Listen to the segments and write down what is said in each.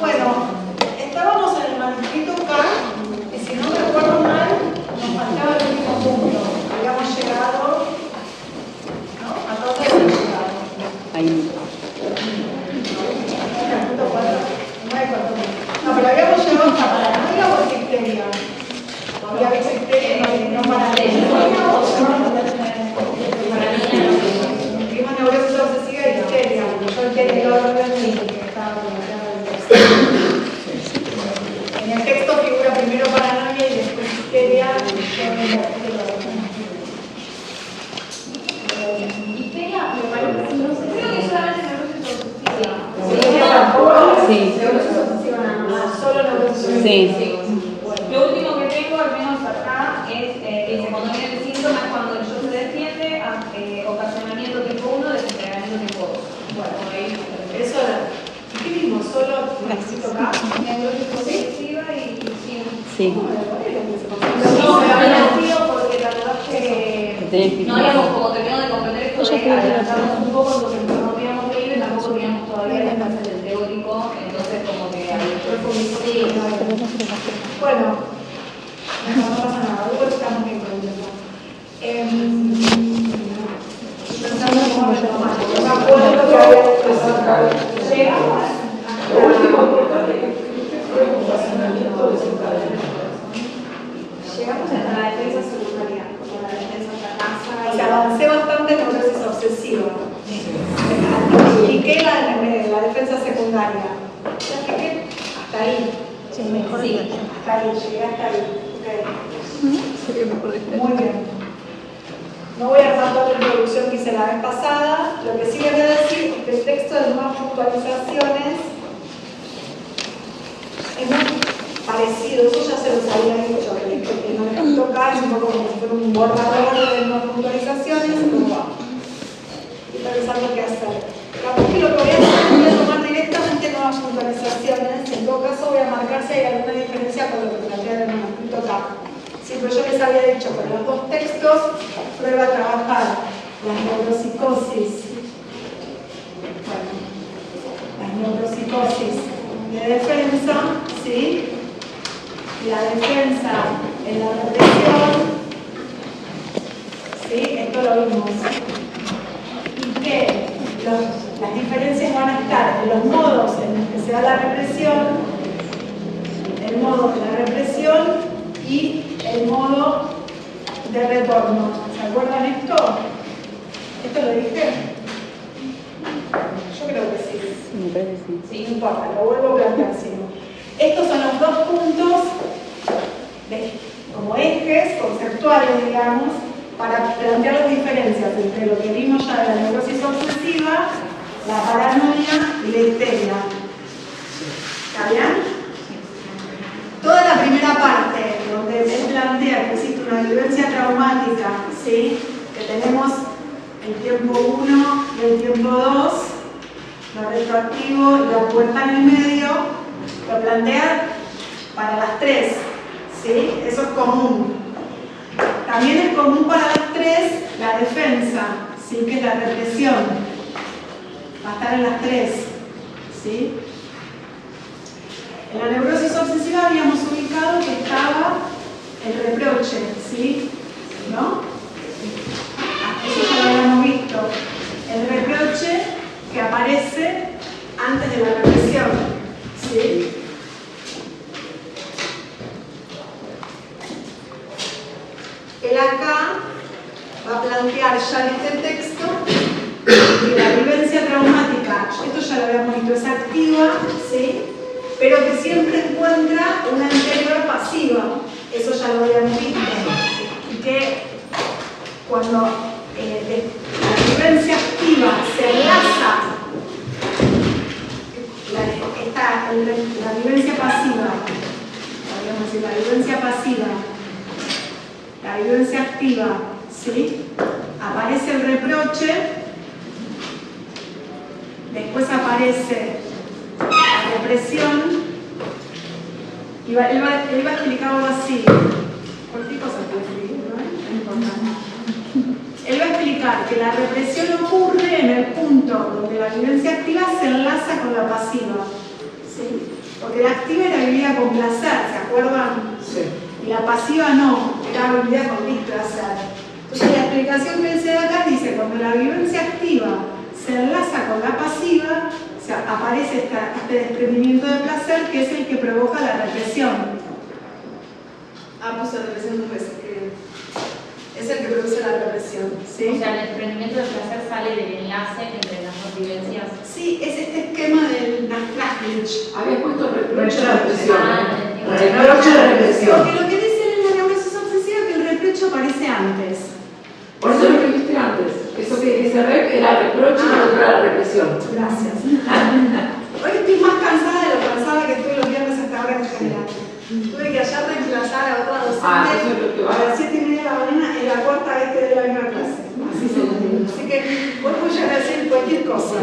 Bueno, estábamos en el manuscrito K, y si no me recuerdo mal, nos faltaba el último punto. Habíamos llegado, ¿no? ¿A dónde habíamos llegado? Ahí. No, pero habíamos llegado hasta paranoia o histeria. Había visto histeria, no paranoia. Vimos neurosis obsesiva y histeria. Yo entendí el orden que estaba en el texto figura primero paranoia y después histeria. Histeria, me parece, no sé, creo que solamente neurosis obsesiva. Sí. Neurosis obsesiva nada más, solo neurosis obsesiva. Sí. Lo último que tengo, al menos acá, es que dice, cuando viene el síntoma es cuando el yo se defiende, ocasionamiento tipo 1, desentrenamiento tipo 2. Bueno, ahí. Eso era. ¿Qué vimos? Solo necesito acá. Neurosis obsesiva y sí. Sí. ¿Cómo me lo ponen? No, me había sido porque la verdad es que no habíamos como terminado de comprender esto de adelantarnos un poco, entonces no habíamos leído y tampoco teníamos todavía la clase del teórico, entonces como que sí. Bueno, no pasa nada, luego estamos bien con el tiempo. Pensando cómo retomar, no me acuerdo que había presentado. Llegamos Lo último importante que fue un razonamiento desencadenado. Llegamos hasta la defensa secundaria, como la defensa fracasa. O sea, avancé bastante en neurosis obsesiva. Expliqué la defensa secundaria. Ya expliqué hasta ahí. Sí, mejor. Sí, hasta ahí, llegué hasta ahí. Okay. Muy bien. No voy a armar toda la introducción que hice la vez pasada. Lo que sí les voy a decir es que el texto de nuevas puntualizaciones es muy parecido, eso ya se los había dicho, que el manuscrito K es un poco como si fuera un borrador de nuevas puntualizaciones, pero vamos. Y pensando qué hacer. Capaz que lo que voy a hacer es voy a tomar directamente nuevas puntualizaciones, en todo caso voy a marcar si hay alguna diferencia con lo que plantea el manuscrito K. Sí, pero yo les había dicho, con los dos textos, prueba a trabajar las neuropsicosis. Bueno, las neuropsicosis de defensa, ¿sí? Y la defensa en la represión, ¿sí? Esto lo vimos. Y que las diferencias van a estar en los modos en los que se da la represión, el modo de la represión y el modo de retorno. ¿Se acuerdan esto? ¿Esto lo dije? Yo creo que sí. Me parece que sí. Sí, no importa, lo vuelvo a plantear, si no. Estos son los dos puntos como ejes conceptuales, digamos, para plantear las diferencias entre lo que vimos ya de la neurosis obsesiva, la paranoia y la histeria. ¿Está bien? Toda la primera parte, donde él plantea que existe una vivencia traumática, ¿sí? Que tenemos el tiempo 1 y el tiempo 2, lo retroactivo y la puerta en el medio, lo plantea para las tres, ¿sí? Eso es común. También es común para las tres la defensa, ¿sí? Que es la represión. Va a estar en las tres, ¿sí? En la neurosis obsesiva habíamos ubicado que estaba el reproche, ¿sí? ¿No? Eso ya lo habíamos visto. El reproche que aparece antes de la represión, ¿sí? Él acá va a plantear ya en este texto que la vivencia traumática, esto ya lo habíamos visto, es activa, ¿sí? Pero que siempre encuentra una anterior pasiva, eso ya lo habíamos visto, y que cuando la vivencia activa se enlaza, la vivencia pasiva, podríamos decir la vivencia activa, ¿sí? Aparece el reproche, después aparece la represión, y él va a explicarlo así. Cualquier cosa puede escribir, ¿no? No importa. Él va a explicar que la represión ocurre en el punto donde la vivencia activa se enlaza con la pasiva, ¿sí? Porque la activa era vivida con placer, ¿se acuerdan? Sí. Y la pasiva no, era vivida con displacer. Entonces la explicación que él se da acá dice, cuando la vivencia activa se enlaza con la pasiva, o sea, aparece este desprendimiento de placer que es el que provoca la represión. Ah, puse represión dos veces, qué bien. Es el que produce la represión, ¿sí? O sea, el desprendimiento del placer sale del enlace entre las dos vivencias. Sí, es este esquema del Nasraslich. Había puesto reproche a la represión. Ah, Reproche a la represión. Porque lo que dice en la neurosis obsesiva es que el reproche aparece antes. Por eso lo que viste antes. Eso que dice rep era reproche y lo otro era represión. Gracias. Hoy estoy más cansada de lo cansada que estuve los viernes hasta ahora en general. Tuve que ayer reemplazar a otra docente eso es lo que va. a las 7:30 de la mañana, es la cuarta vez que doy la misma clase. Así se lo digo. Así que hoy voy a decir cualquier cosa.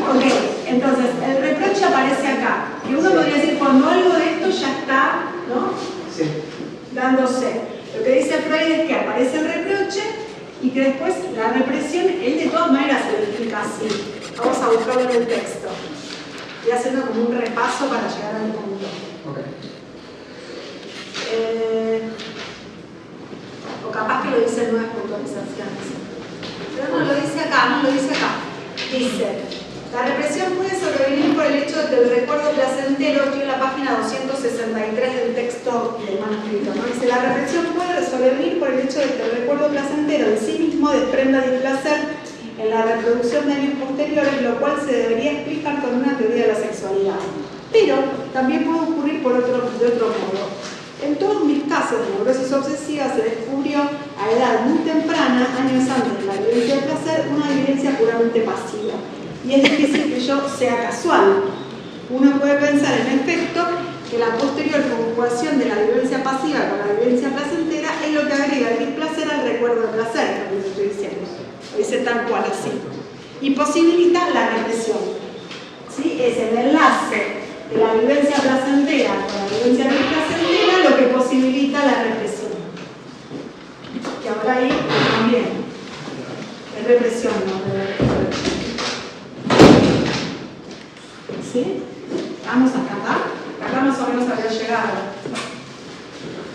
Ok, entonces el reproche aparece acá. Y uno podría decir, cuando algo de esto ya está, ¿no? Sí. Dándose. Lo que dice Freud es que aparece el reproche y que después la represión, él de todas maneras se lo explica así. Vamos a buscarlo en el texto. Voy haciendo como un repaso para llegar al punto. Okay. O capaz que lo dice en nuevas puntualizaciones. Pero no, lo dice acá, Dice, la represión puede sobrevenir por el hecho de que el recuerdo placentero, estoy en la página 263 del texto del manuscrito, ¿no? Dice, la represión puede sobrevenir por el hecho de que el recuerdo placentero en sí mismo desprenda displacer en la reproducción de años posteriores, lo cual se debería explicar con una teoría de la sexualidad. Pero también puede ocurrir de otro modo. En todos mis casos de neurosis obsesiva se descubrió a edad muy temprana, años antes de la vivencia del placer, una vivencia puramente pasiva. Y es difícil que yo sea casual. Uno puede pensar en efecto que la posterior conjugación de la vivencia pasiva con la vivencia placentera es lo que agrega el displacer al recuerdo del placer, como estoy diciendo. Lo dice tal cual así. Y posibilita la represión. ¿Sí? Es el enlace de la vivencia placentera con la vivencia displacentera lo que posibilita la represión. Que ahora ahí también es represión, ¿no? ¿Sí? Vamos hasta acá. Acá más o menos había llegado.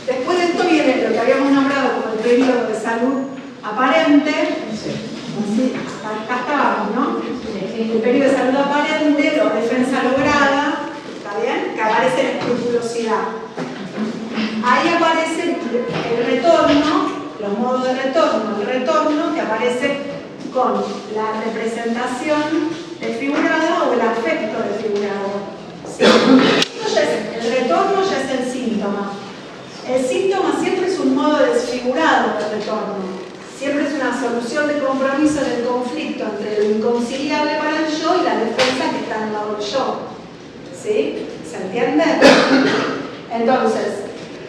Después de esto viene lo que habíamos nombrado como el periodo de salud aparente. Sí, acá estábamos, ¿no? El periodo de salud aparente, o defensa lograda, ¿está bien? Que aparece la escrupulosidad. Ahí aparece el retorno, los modos de retorno, el retorno que aparece con la representación desfigurada o el afecto desfigurado. ¿Sí? El retorno ya es el síntoma. El síntoma siempre es un modo desfigurado del retorno. Siempre es una solución de compromiso del conflicto entre lo inconciliable para el yo y la defensa que está en el lado del yo. ¿Sí? ¿Se entiende? Entonces,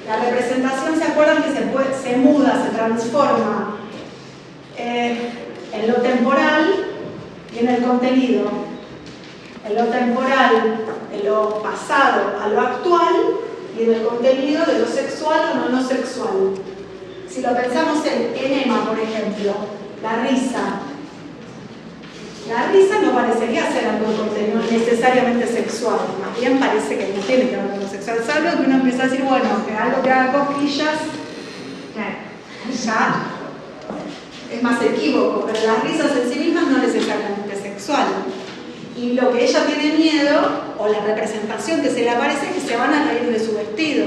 la representación, ¿se acuerdan que se muda, se transforma en lo temporal y en el contenido? En lo temporal, en lo pasado a lo actual y en el contenido de lo sexual o no sexual. Si lo pensamos en enema, por ejemplo, la risa no parecería ser algo contenido necesariamente sexual, más bien parece que no tiene que ver con lo sexual, salvo que uno empieza a decir, bueno, que algo que haga cosquillas, ya es más equívoco, pero las risas en sí mismas no necesariamente sexual. Y lo que ella tiene miedo, o la representación que se le aparece, es que se van a reír de su vestido.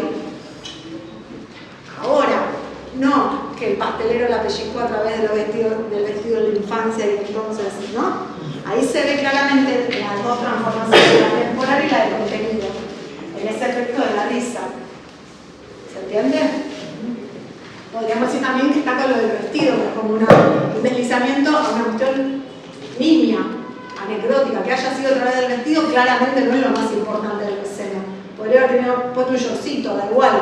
Ahora, no que el pastelero la pellizcó a través del vestido de la infancia y entonces, ¿no? Ahí se ve claramente las dos transformaciones, la temporal y la de contenido, en ese efecto de la risa. ¿Se entiende? Podríamos decir también que está con lo del vestido, que es como un deslizamiento a una cuestión nimia, anecdótica, que haya sido a través del vestido, claramente no es lo más importante de la escena. Podría haber tenido puesto un shortcito, da igual.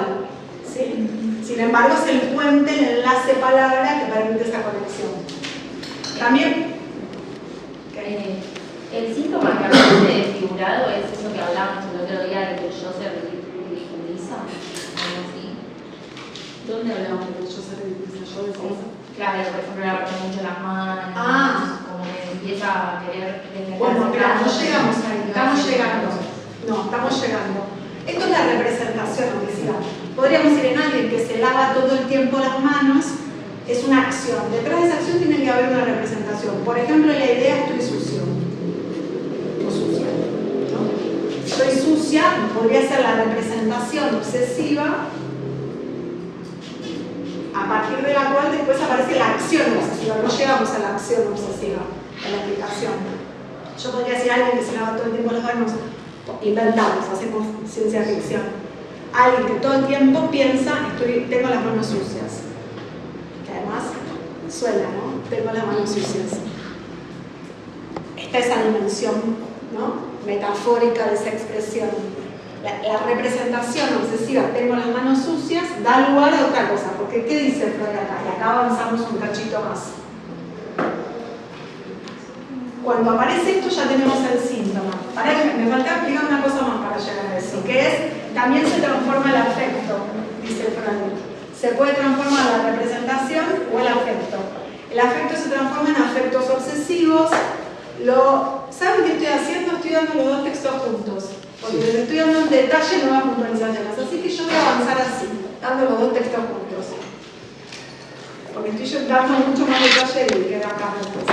¿Sí? Sin embargo, es el puente, el enlace palabra que permite esa conexión. También, el síntoma que aparece desfigurado es eso que hablábamos el otro día de que el yo se ridiculiza, algo así. ¿dónde hablamos de que yo se ridiculiza? Yo de cosas. Claro, por ejemplo, le aprieta mucho las manos, como que empieza a querer defenderse. Bueno, claro, no llegamos ahí, estamos llegando. No, estamos llegando. Esto es la representación obsesiva. Podríamos decir en alguien que se lava todo el tiempo las manos, es una acción. Detrás de esa acción tiene que haber una representación. Por ejemplo, la idea estoy sucio. O sucia. ¿No? Estoy sucia, podría ser la representación obsesiva, a partir de la cual después aparece la acción obsesiva. No llegamos a la acción obsesiva, a la explicación. Yo podría decir a alguien que se lava todo el tiempo las manos, inventamos, hacemos ciencia ficción. Alguien que todo el tiempo piensa, tengo las manos sucias. Que además suena, ¿no? Tengo las manos sucias. Está esa dimensión, ¿no? Metafórica de esa expresión. La representación obsesiva, tengo las manos sucias, da lugar a otra cosa. Porque ¿qué dice Freud acá? Y acá avanzamos un cachito más. Cuando aparece esto ya tenemos el síntoma. Para que me falta explicar una cosa más para llegar a eso, que es, también se transforma el afecto, dice Freud. Se puede transformar la representación o el afecto. El afecto se transforma en afectos obsesivos. ¿Saben qué estoy haciendo? Estoy dando los dos textos juntos. Porque les estoy dando en detalle nuevas puntualizaciones. Así que yo voy a avanzar así, dando los dos textos juntos. Porque estoy yo dando mucho más detalle de que era acá después.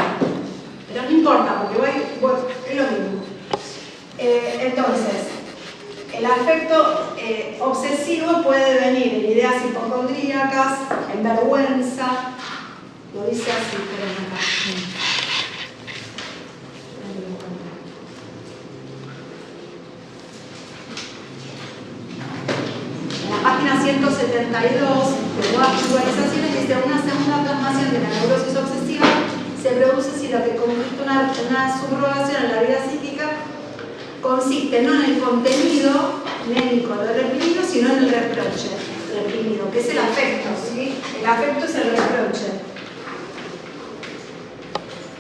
Pero no importa, porque es lo mismo. Entonces, el afecto obsesivo puede venir en ideas hipocondríacas, en vergüenza, lo dice así, pero acá. En la página 172 de nuevas puntualizaciones dice: una segunda plasmación de la neurosis obsesiva se produce si lo que constituye una subrogación en la vida psíquica consiste no en el contenido médico del reprimido, sino en el reproche reprimido, que es el afecto, ¿sí? El afecto es el reproche.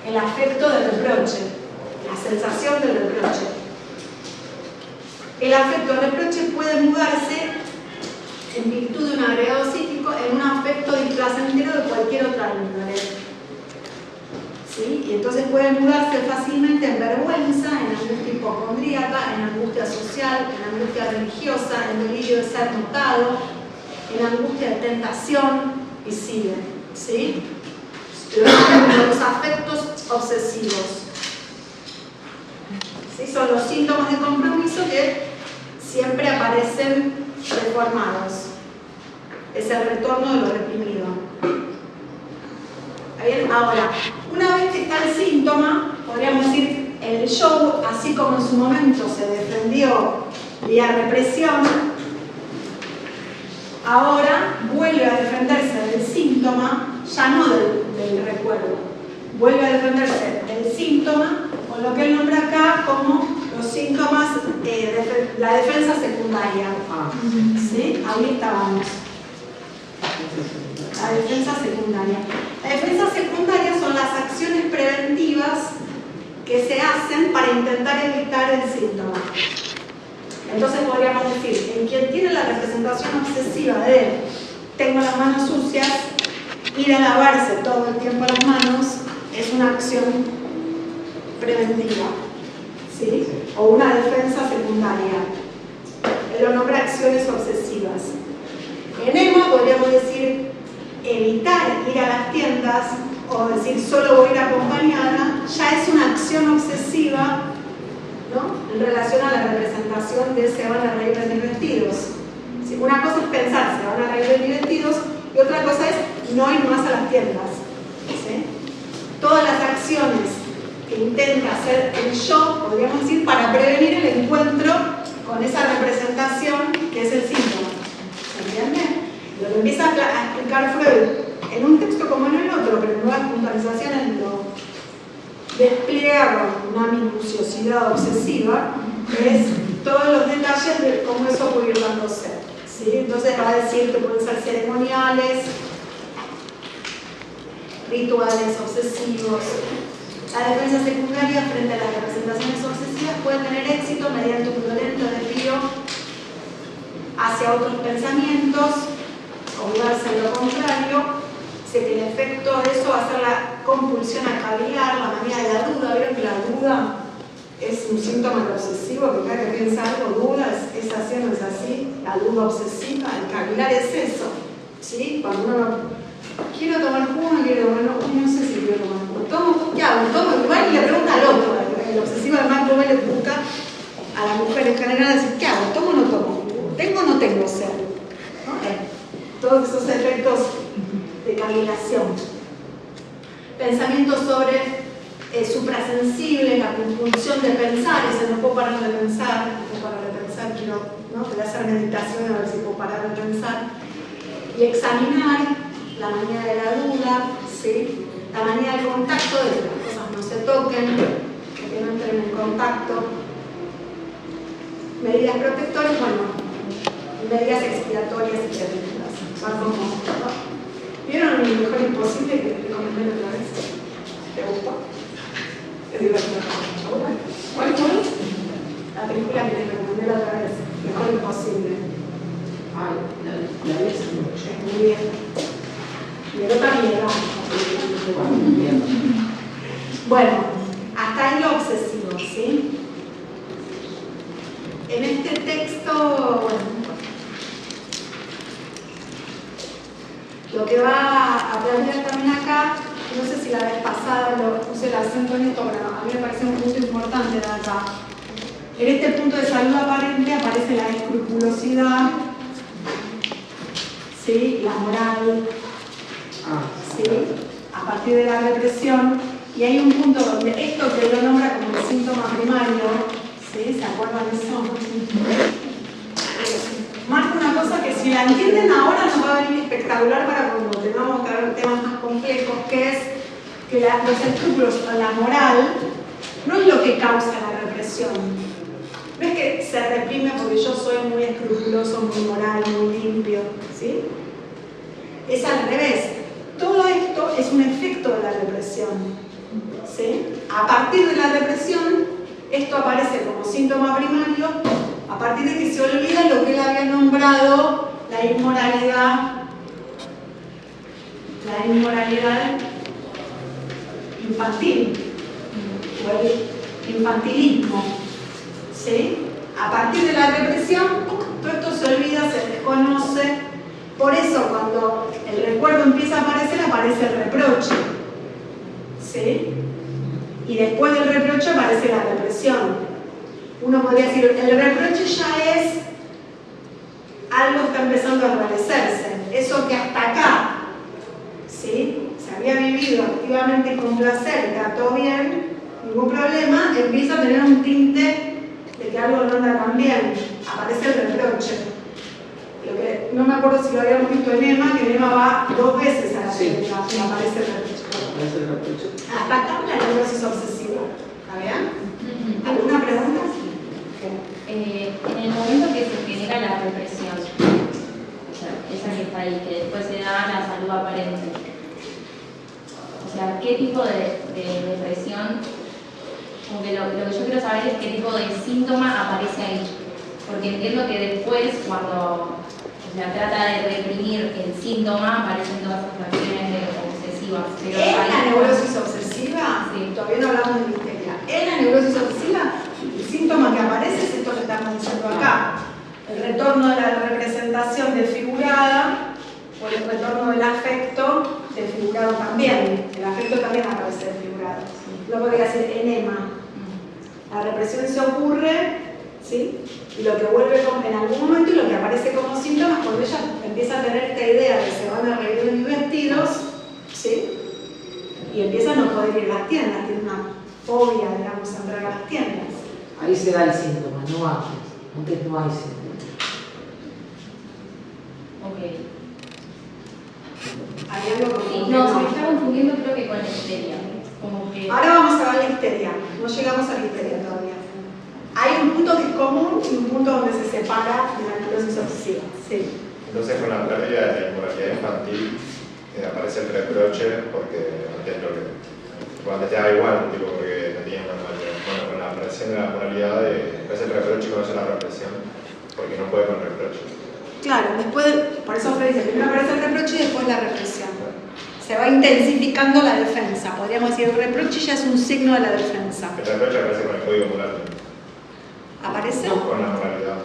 El afecto del reproche, la sensación del reproche. El afecto del reproche puede mudarse en virtud de un agregado psíquico en un afecto displacentero de cualquier otra índole. ¿Sí? Y entonces puede mudarse fácilmente en vergüenza, en angustia hipocondríaca, en angustia social, en angustia religiosa, en delirio de ser notado, en angustia de tentación, y sigue. ¿Sí? Los afectos obsesivos. ¿Sí? Son los síntomas de compromiso que siempre aparecen deformados. Es el retorno de lo reprimido. Bien, ahora, una vez que está el síntoma, podríamos decir, el show, así como en su momento se defendió vía represión, ahora vuelve a defenderse del síntoma, ya no del recuerdo, vuelve a defenderse del síntoma, con lo que él nombra acá como los síntomas de la defensa secundaria. ¿Sí? Ahí estábamos. La defensa secundaria. La defensa secundaria son las acciones preventivas que se hacen para intentar evitar el síntoma. Entonces podríamos decir, en quien tiene la representación obsesiva de tengo las manos sucias, ir a lavarse todo el tiempo las manos es una acción preventiva, ¿sí? O una defensa secundaria. Él lo nombra acciones obsesivas. En EMA podríamos decir evitar ir a las tiendas o decir solo voy a ir acompañada, ya es una acción obsesiva, ¿no? En relación a la representación de se van a reír de mis vestidos. ¿Sí? Una cosa es pensar se van a reír de mis vestidos y otra cosa es no ir más a las tiendas. ¿Sí? Todas las acciones que intenta hacer el yo, podríamos decir, para prevenir el encuentro con esa representación que es el síntoma. ¿Se entiende? Lo que empieza a explicar Freud en un texto como en el otro, pero en nuevas puntualizaciones lo despliega con una minuciosidad obsesiva, es todos los detalles de cómo eso puede ir dándose. ¿Sí? Entonces va a decir que pueden ser ceremoniales, rituales obsesivos. La defensa secundaria frente a las representaciones obsesivas puede tener éxito mediante un violento desvío hacia otros pensamientos, o mudarse en lo contrario. Dice que el efecto de eso va a ser la compulsión a cavilar, la manía de la duda. ¿Vieron que la duda es un síntoma de obsesivo que cada que piensa algo, duda, es así o no es así, la duda obsesiva, el cavilar es eso, ¿sí? Cuando uno quiero tomar jugo, no quiero tomar, no sé si quiero tomar jugo, ¿tomo? ¿Qué hago? ¿Tomo? Igual y le pregunta al otro, el obsesivo además le busca a la mujer en general decir, ¿qué hago? ¿Tomo o no tomo? ¿Tengo o no tengo sed? ¿No? Todos esos efectos de cavilación. Pensamientos sobre suprasensibles, la compulsión de pensar, ese no puedo parar de pensar, quiero, ¿no? Voy a hacer meditación a ver si puedo parar de pensar. Y examinar la manía de la duda, ¿sí? La manía del contacto, de que las cosas no se toquen, de que no entren en contacto. Medidas protectoras, bueno, medidas expiatorias y preventivas. Son como, ¿no? ¿Vieron Mi Mejor Imposible que te recomendé otra vez? ¿Te gustó? Es divertido. ¿Cuál fue? La película que te recomendé la otra vez, Mejor Imposible. Ay, la ves mucho. Muy bien. Y el otro miedo. Bueno, hasta ahí lo obsesivo, ¿sí? En este texto, bueno, lo que va a plantear también acá, no sé si la vez pasada lo puse el acento en esto, pero a mí me parece un punto importante de acá. En este punto de salud aparente aparece la escrupulosidad, ¿sí? La moral, ¿sí? A partir de la represión, y hay un punto donde esto que lo nombra como el síntoma primario, ¿sí? ¿Se acuerdan de eso? Marca una cosa que si la entienden ahora nos va a venir espectacular para cuando tengamos que ver temas más complejos, que es que los escrúpulos o la moral no es lo que causa la represión. No es que se reprime porque yo soy muy escrupuloso, muy moral, muy limpio, ¿sí? Es al revés. Todo esto es un efecto de la represión, ¿sí? A partir de la represión, esto aparece como síntoma primario, a partir de que se olvida lo que él había nombrado la inmoralidad infantil, o el infantilismo, ¿sí? A partir de la represión, todo esto se olvida, se desconoce. Por eso, cuando el recuerdo empieza a aparecer, aparece el reproche, ¿sí? Y después del reproche aparece la represión. Uno podría decir, el reproche ya es algo que está empezando a establecerse. Eso que hasta acá, ¿sí? Se había vivido activamente con placer, está todo bien, ningún problema, empieza a tener un tinte de que algo no anda tan bien. Aparece el reproche. Lo que, no me acuerdo si lo habíamos visto en Emma, que en Emma va 2 veces a la película y aparece el reproche. Hasta acá la neurosis obsesiva. ¿Está bien? ¿Alguna pregunta? En el momento que se genera la represión, o sea, esa que está ahí, que después se da la salud aparente, o sea, ¿qué tipo de represión? Como que lo que yo quiero saber es qué tipo de síntoma aparece ahí. Porque entiendo que después, cuando trata de reprimir el síntoma, aparecen todas esas reacciones obsesivas. Pero ¿Es la neurosis obsesiva? Sí. Todavía no hablamos de histeria. ¿Es la neurosis obsesiva? El síntoma que aparece es esto que estamos diciendo acá. El retorno de la representación desfigurada o el retorno del afecto desfigurado también. El afecto también aparece desfigurado. Lo podría decir enema. La represión se ocurre, ¿sí? Y lo que vuelve en algún momento y lo que aparece como síntomas cuando ella empieza a tener esta idea de que se van a reír mis vestidos, ¿sí? Y empieza a no poder ir a las tiendas, tiene una fobia, digamos, a entrar a las tiendas. Ahí se da el síntoma, no antes. Antes no hay síntoma. Ok. Hay algo como Sí, no, se me está confundiendo creo que con la histeria. Como que... Ahora vamos a ver la histeria, no llegamos a la histeria todavía. Hay un punto que es común y un punto donde se separa de la neurosis obsesiva. Sí. Entonces, con la pérdida de la inmoralidad infantil, aparece el reproche porque antes te da igual, tipo, porque no tiene normalidad. Bueno, con la aparición de la moralidad, es el reproche y conoce la represión, porque no puede con reproche. Claro, después, por eso Freud dice, primero aparece el reproche y después la represión. se va intensificando la defensa. Podríamos decir, el reproche ya es un signo de la defensa. El reproche aparece con el código moral. ¿Aparece? Con la moralidad.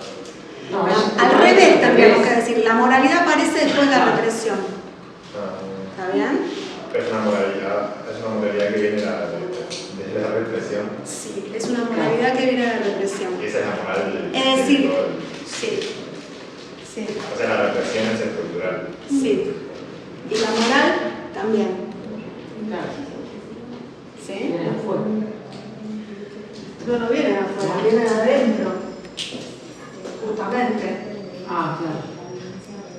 No, Al revés tendríamos que decir, la moralidad aparece después de la represión. ¿Está bien? Pero es una moralidad que viene de la represión. Sí, es una moralidad que viene de la represión. Y esa es la moral del Es decir, todo sí. Sí. O sea, la represión es estructural. Sí. Y la moral también. ¿Sí? Viene afuera. No viene de afuera, viene de adentro. Justamente. Ah, claro.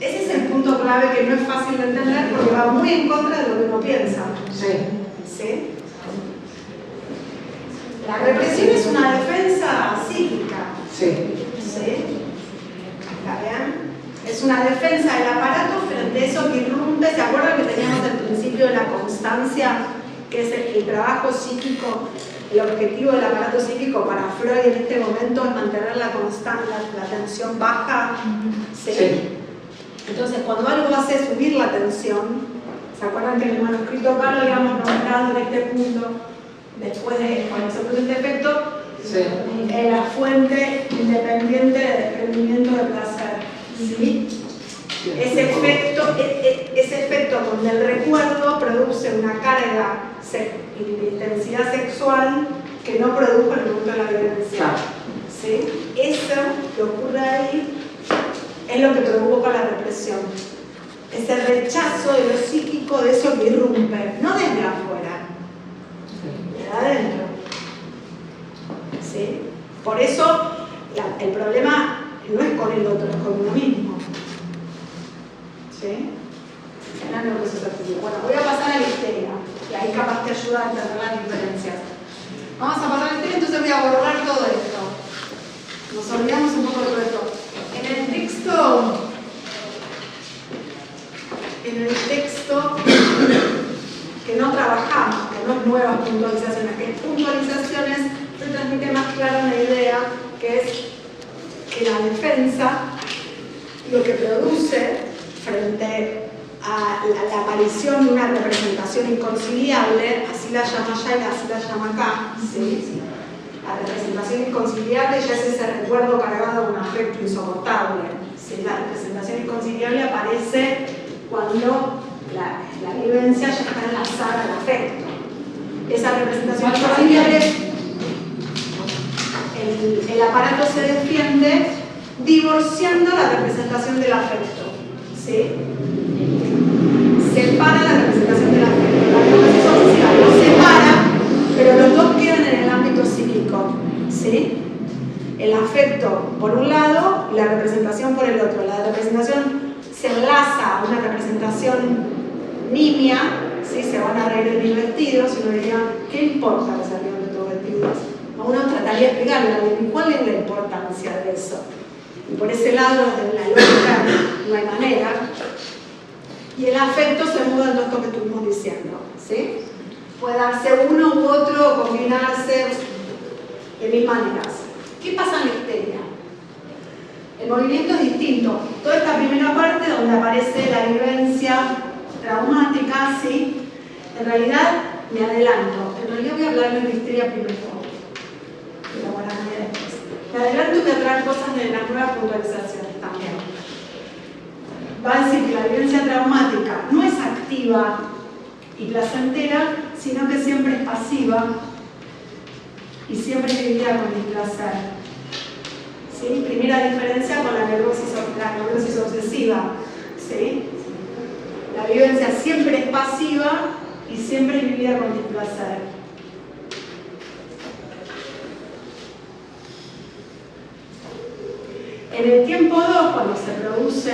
Ese es el punto clave que no es fácil de entender porque va muy en contra de lo que uno piensa. Sí. ¿Sí? La represión es una defensa psíquica. Sí. ¿Sí? ¿Está bien? Es una defensa del aparato frente a eso que irrumpe. ¿Se acuerdan que teníamos el principio de la constancia, que es el trabajo psíquico? El objetivo del aparato psíquico para Freud en este momento es mantener la tensión baja. ¿Sí? Sí. Entonces, cuando algo hace subir la tensión, ¿se acuerdan que en el manuscrito acá lo habíamos nombrado en este punto? Después de cuando se produce este efecto, Sí. la fuente independiente de desprendimiento de placer. ¿Sí? Ese efecto donde el recuerdo produce una carga de intensidad sexual que no produjo en el momento de la violencia. Claro. ¿Sí? Eso que ocurre ahí es lo que provoca la represión. Ese rechazo de lo psíquico, de eso que irrumpe, no desde afuera, de adentro. ¿Sí? Por eso el problema no es con el otro, es con uno mismo. ¿Sí? Bueno, voy a pasar a la histeria, que ahí capaz te ayuda a entender las diferencias. Vamos a pasar a la histeria, entonces voy a borrar todo esto. Nos olvidamos un poco de todo esto. En el texto que no trabajamos, que no es nuevas puntualizaciones, que es puntualizaciones, se transmite más clara una idea, que es que la defensa lo que produce frente a la aparición de una representación inconciliable, así la llama allá y así la llama acá, ¿sí? La representación inconciliable ya es ese recuerdo cargado de un afecto insoportable. ¿Sí? La representación inconciliable aparece cuando la vivencia ya está enlazada al afecto. Esa representación inconciliable, el aparato se defiende divorciando la representación del afecto. ¿Sí? Separa la representación del afecto. La neurosis obsesiva lo separa, pero los dos quedan en el ámbito psíquico. ¿Sí? El afecto por un lado y la representación por el otro. La representación se enlaza a una representación nimia, ¿sí? Se van a reír de mis vestidos y uno diría, ¿qué importa que se rían de tus vestidos? Uno trataría de explicarle a alguien cuál es la importancia de eso. Y por ese lado, desde la lógica, no hay manera. Y el afecto se muda en todo esto que estuvimos diciendo. ¿Sí? Puede darse uno u otro, combinarse de mil maneras. ¿Qué pasa en la histeria? El movimiento es distinto. Toda esta primera parte donde aparece la vivencia traumática, ¿sí? En realidad, me adelanto. En realidad voy a hablar de la histeria primero. Me adelanto y voy a traer cosas de las nuevas puntualizaciones también. Va a decir que la vivencia traumática no es activa y placentera, sino que siempre es pasiva y siempre es vivida con displacer. ¿Sí? Primera diferencia con la neurosis obsesiva. ¿Sí? La vivencia siempre es pasiva y siempre es vivida con displacer. En el tiempo 2, cuando se produce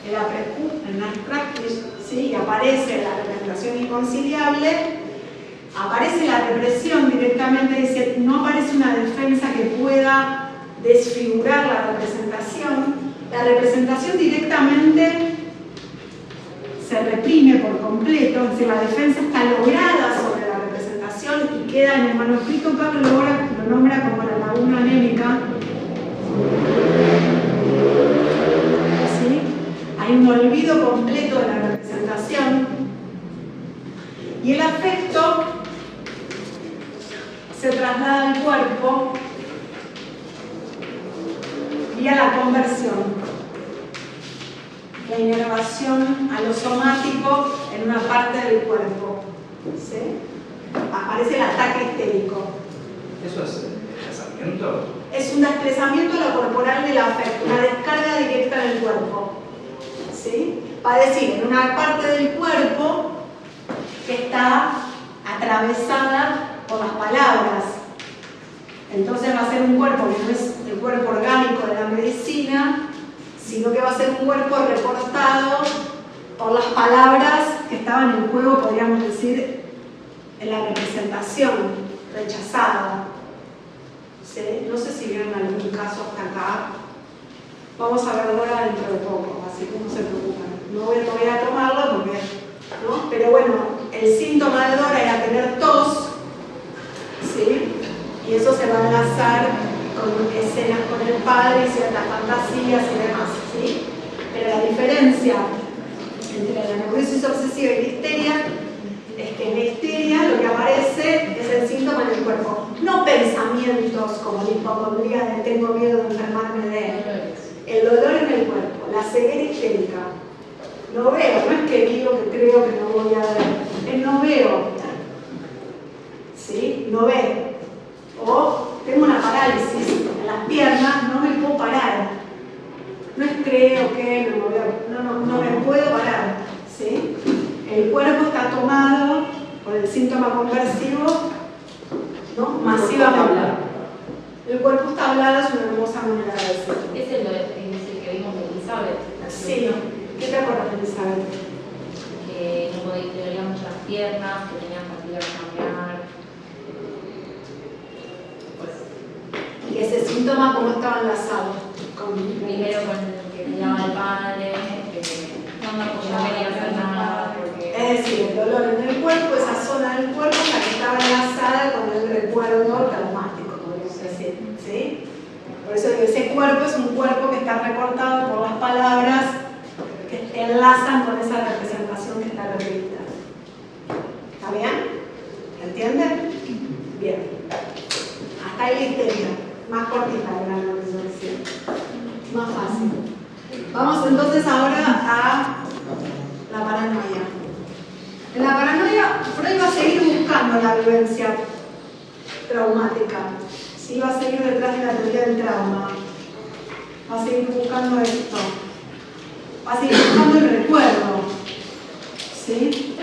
el practice, ¿sí? Y aparece la representación inconciliable, aparece la represión directamente, dice, no aparece una defensa que pueda desfigurar la representación. La representación directamente se reprime por completo, es decir, la defensa está lograda sobre la representación y queda en el manuscrito. Pablo lo nombra como la laguna anémica. ¿Sí? Hay un olvido completo de la representación traslada al cuerpo vía la conversión, la inervación a lo somático en una parte del cuerpo. ¿Sí? Aparece el ataque histérico. ¿Eso es desplazamiento? Es un desplazamiento a lo corporal del afecto, una descarga directa en el cuerpo. ¿Sí? Va a decir, en una parte del cuerpo que está atravesada por las palabras. Entonces va a ser un cuerpo que no es el cuerpo orgánico de la medicina, sino que va a ser un cuerpo reportado por las palabras que estaban en juego, podríamos decir, en la representación rechazada. ¿Sí? No sé si vieron algún caso hasta acá. Vamos a ver ahora dentro de poco, así que no se preocupen. No voy a tomarlo porque, ¿no? Pero bueno, el síntoma de Dora era tener tos, ¿sí? Y eso se va a enlazar con escenas con el padre y ciertas fantasías y demás, ¿sí? Pero la diferencia entre la neurosis obsesiva y la histeria es que en la histeria lo que aparece es el síntoma en el cuerpo, no pensamientos como la hipocondría de tengo miedo de enfermarme de el dolor en el cuerpo, la ceguera histérica. No veo, no es que digo que creo que no voy a ver, es no veo, ¿sí? No ve. O tengo una parálisis en las piernas, no me puedo parar. No es creo que no me puedo parar, ¿sí? El cuerpo está tomado por el síntoma conversivo, ¿no? Masivamente. El cuerpo está hablado es una hermosa manera de decirlo. Es el que vimos de Elizabeth. Sí, ¿qué te acuerdas de Elizabeth? Que no podía, le dolían mucho las piernas, que tenía fatiga de caminar. Y ese síntoma, ¿cómo estaba enlazado? Primero con el que cuidaba al padre, que no quería hacer nada. Es decir, el dolor en el cuerpo, esa zona del cuerpo, la que estaba enlazada con el recuerdo traumático, podríamos decir, ¿sí? Por eso ese cuerpo es un cuerpo que está recortado por las palabras que enlazan con esa representación que está repetida. ¿Está bien? ¿Entienden? Bien. Hasta ahí la histeria. Más cortita era lo que yo decía. Más fácil. Vamos entonces ahora a la paranoia. En la paranoia, Freud va a seguir buscando la vivencia traumática. ¿Sí? Va a seguir detrás de la teoría del trauma. Va a seguir buscando esto. Va a seguir buscando el recuerdo. ¿Sí?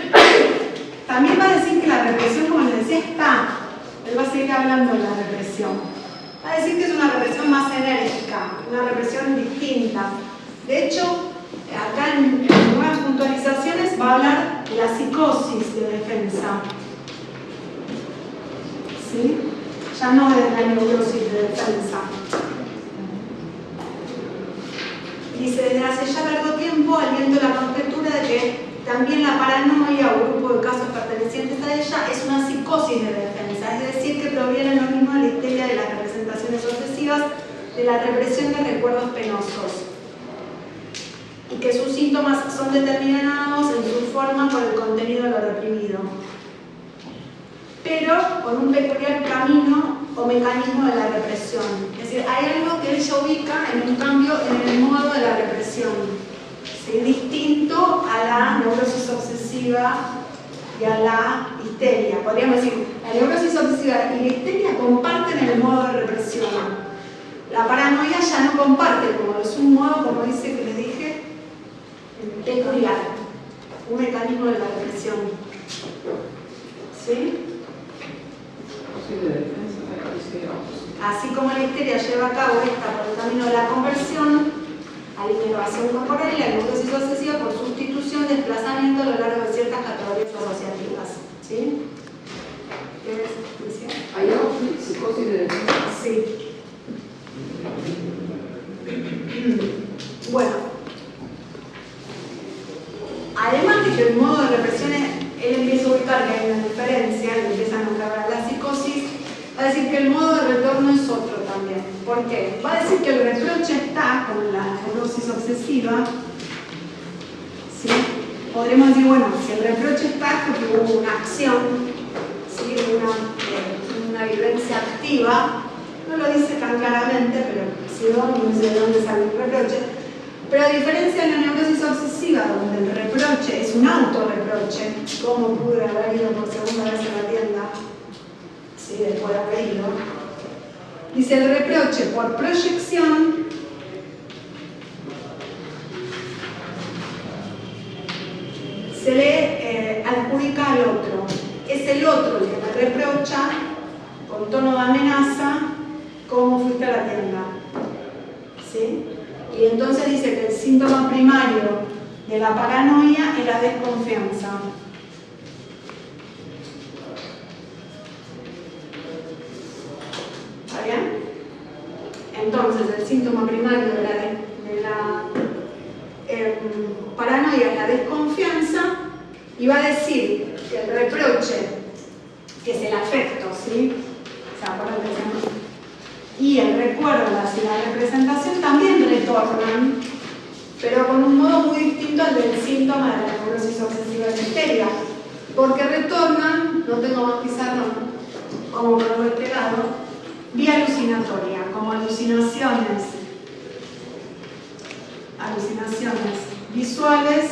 También va a decir que la represión, como les decía, está. Él va a seguir hablando de la represión. Va a decir que es una represión más enérgica, una represión distinta. De hecho, acá en nuevas puntualizaciones va a hablar de la psicosis de defensa. ¿Sí? Ya no de la neurosis de defensa. Dice, desde hace ya largo tiempo aliento la conjetura de que también la paranoia o grupo de casos pertenecientes a ella es una psicosis de defensa, es decir, que proviene lo mismo de la histeria de las representaciones obsesivas, de la represión de recuerdos penosos, y que sus síntomas son determinados en su forma por el contenido de lo reprimido, pero con un peculiar camino o mecanismo de la represión. Es decir, hay algo que ella ubica en un cambio en el modo de la represión, ¿sí? Distinto a la neurosis obsesiva y a la histeria. Podríamos decir, la neurosis obsesiva y la histeria comparten el modo de represión. La paranoia ya no comparte, como es un modo, como dice que les dije, peculiar, un mecanismo de la represión. ¿Sí? Así como la histeria lleva a cabo esta por el camino de la conversión a la innovación corporal, y la neurosis obsesiva por sustitución, desplazamiento a lo largo de ciertas categorías asociativas. ¿Sí? ¿Qué decía? ¿Hay una psicosis de defensa? Sí. Bueno, además de que el modo de represión, él empieza a ubicar que hay una diferencia, y empieza a nombrar la psicosis, va a decir que el modo de retorno es otro también. ¿Por qué? Va a decir que el reproche está con la neurosis obsesiva, ¿sí? Podremos decir, bueno, si el reproche está es porque hubo una acción, ¿sí? una una vivencia activa, no lo dice tan claramente, pero si no, no sé de dónde sale el reproche. Pero a diferencia de la neurosis obsesiva, donde el reproche es un autorreproche, ¿cómo pude haber ido por segunda vez a la tienda? Sí, después de haber ido. Dice el reproche por proyección se le adjudica al otro. Es el otro el que me reprocha con tono de amenaza cómo fuiste a la tienda. ¿Sí? Y entonces dice que el síntoma primario de la paranoia es la desconfianza. ¿Está bien? Entonces el síntoma primario de la paranoia es la desconfianza, y va a decir que el reproche, que es el afecto, ¿sí? ¿Se acuerdan de eso? Y el recuerdo y la representación también retornan, pero con un modo muy distinto al del síntoma de la neurosis obsesiva de histeria, porque retornan, no tengo más pizarrón, como por este lado, vía alucinatoria, como alucinaciones visuales,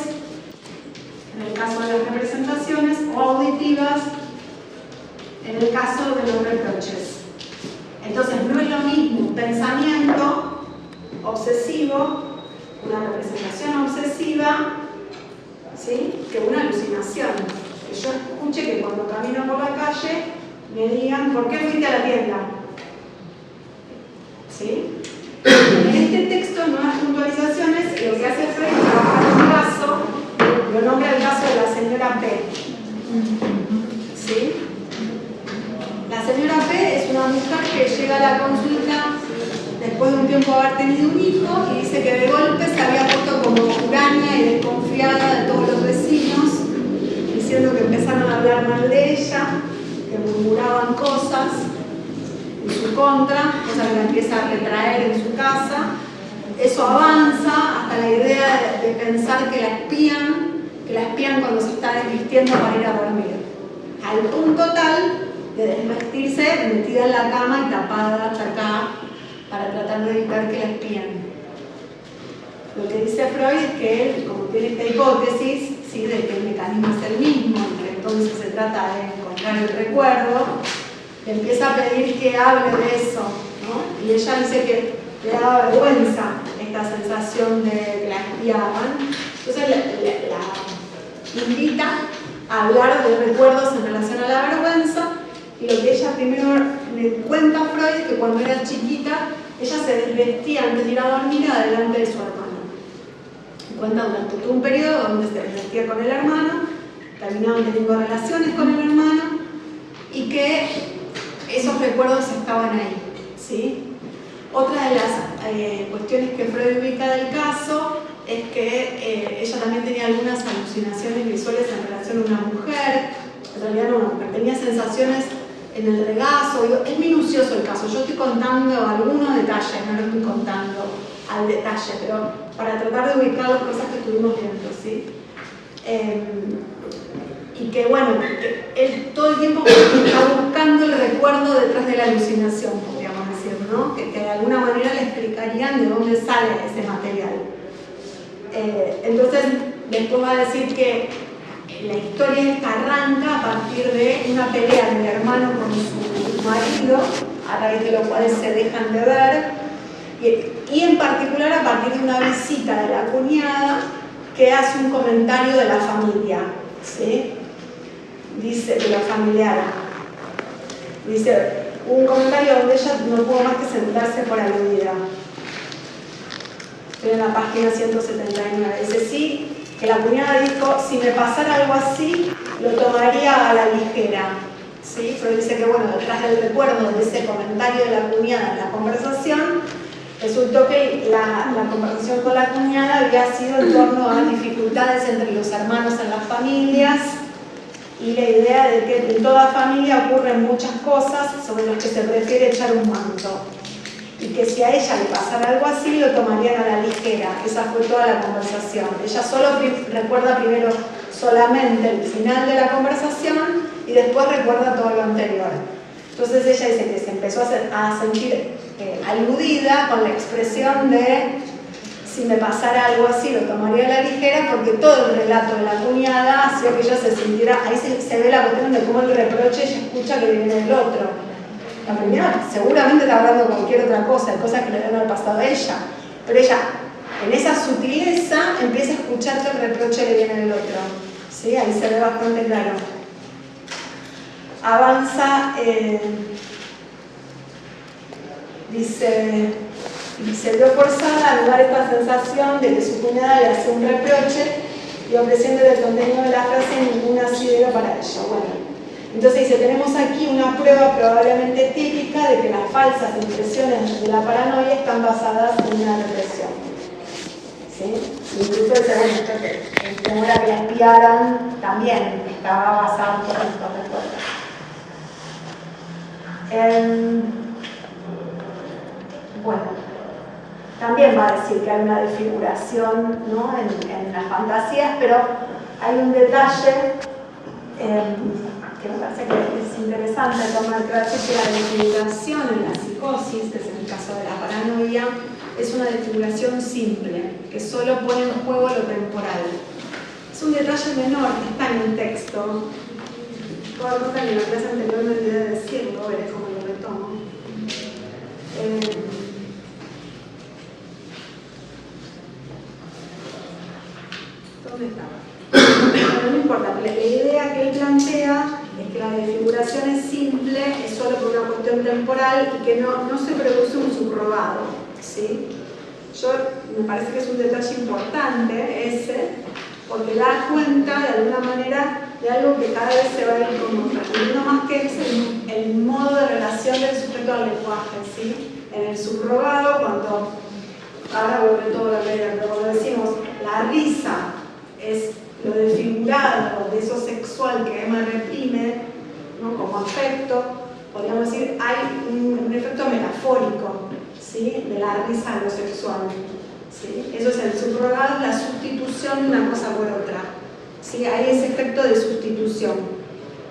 en el caso de las representaciones, o auditivas, en el caso de los reproches. Entonces no es lo mismo un pensamiento obsesivo, una representación obsesiva, ¿sí?, que una alucinación. Que yo escuche que cuando camino por la calle me digan, ¿por qué fuiste a la tienda? ¿Sí? En este texto, en unas puntualizaciones, lo que hace Freud es trabajar un caso, lo nombra el caso de la señora P. ¿Sí? La señora P es una mujer que llega a la consulta después de un tiempo haber tenido un hijo y dice que de golpe se había puesto como huraña y desconfiada de todos los vecinos, diciendo que empezaron a hablar mal de ella, que murmuraban cosas en su contra, cosa que la empieza a retraer en su casa. Eso avanza hasta la idea de pensar que la espían cuando se está desvistiendo para ir a dormir, al punto tal de desvestirse metida en la cama y tapada hasta acá para tratar de evitar que la espíen. Lo que dice Freud es que él, como tiene esta hipótesis, ¿sí?, de que el mecanismo es el mismo, y que entonces se trata de encontrar el recuerdo, le empieza a pedir que hable de eso, ¿no? Y ella dice que le daba vergüenza esta sensación de que la espiaban. Entonces la invita a hablar de recuerdos en relación a la vergüenza, y lo que ella primero le cuenta a Freud es que cuando era chiquita ella se desvestía antes de ir a dormir delante de su hermano. Cuenta durante todo un periodo donde se desvestía con el hermano, terminaban teniendo relaciones con el hermano, y que esos recuerdos estaban ahí, ¿sí? Otra de las cuestiones que Freud ubica del caso es que ella también tenía algunas alucinaciones visuales en relación a una mujer. En realidad no una mujer, tenía sensaciones en el regazo. Es minucioso el caso, yo estoy contando algunos detalles, no lo estoy contando al detalle, pero para tratar de ubicar las cosas que estuvimos viendo, ¿sí? Y que bueno, que él todo el tiempo está buscando el recuerdo detrás de la alucinación, podríamos decir, ¿no? Que de alguna manera le explicarían de dónde sale ese material. Entonces después va a decir que la historia esta arranca a partir de una pelea del hermano con su marido, a raíz de lo cual se dejan de ver, y en particular a partir de una visita de la cuñada que hace un comentario de la familia, ¿sí? Dice, de la familiar. Dice, un comentario donde ella no pudo más que sentarse por aludida. Estoy en la página 179. Dice, sí, que la cuñada dijo, si me pasara algo así, lo tomaría a la ligera. ¿Sí? Pero dice que, bueno, detrás del recuerdo de ese comentario de la cuñada en la conversación, resultó que la conversación con la cuñada había sido en torno a dificultades entre los hermanos en las familias, y la idea de que en toda familia ocurren muchas cosas sobre las que se prefiere echar un manto, y que si a ella le pasara algo así lo tomarían a la ligera. Esa fue toda la conversación. Ella solo recuerda primero solamente el final de la conversación y después recuerda todo lo anterior. Entonces ella dice que se empezó a sentir aludida con la expresión de si me pasara algo así lo tomaría a la ligera, porque todo el relato de la cuñada hacía que ella se sintiera, ahí se ve la cuestión de cómo el reproche ella escucha que viene del otro. La primera seguramente está hablando de cualquier otra cosa, de cosas que le deben haber pasado a ella, pero ella en esa sutileza empieza a escuchar que el reproche le viene del otro. ¿Sí? Ahí se ve bastante claro. Avanza, dice, y se vio forzada a negar esta sensación de que su cuñada le hacía un reproche y ofreciéndole el contenido de la frase ningún asidero para ella. Bueno, entonces dice, tenemos aquí una prueba probablemente típica de que las falsas impresiones de la paranoia están basadas en una represión. ¿Sí? Incluso el temor a que la espiaran también estaba basado en estos recuerdos. Bueno, también va a decir que hay una desfiguración, ¿no?, en las fantasías, pero hay un detalle que me parece que es interesante tomar clase, que la desfiguración en la psicosis, que es en el caso de la paranoia, es una desfiguración simple, que solo pone en juego lo temporal. Es un detalle menor que está en el texto. Toda cosa que en la clase anterior me olvidé de decirlo, veré cómo lo retomo. ¿Dónde estaba? Bueno, no importa, la idea que él plantea es que la desfiguración es simple, es solo por una cuestión temporal y que no se produce un subrogado, ¿sí? Me parece que es un detalle importante ese, porque da cuenta de alguna manera de algo que cada vez se va a ir como transmitiendo más, que es el modo de relación del sujeto al lenguaje, ¿sí? En el subrogado, cuando ahora vuelve todo la media, pero cuando decimos la risa es lo desfigurado de eso sexual que Emma reprime, ¿no?, como afecto, podríamos decir, hay un efecto metafórico, ¿sí?, de la risa a lo sexual. ¿Sí? Eso es el subrogado, la sustitución de una cosa por otra. ¿Sí? Hay ese efecto de sustitución.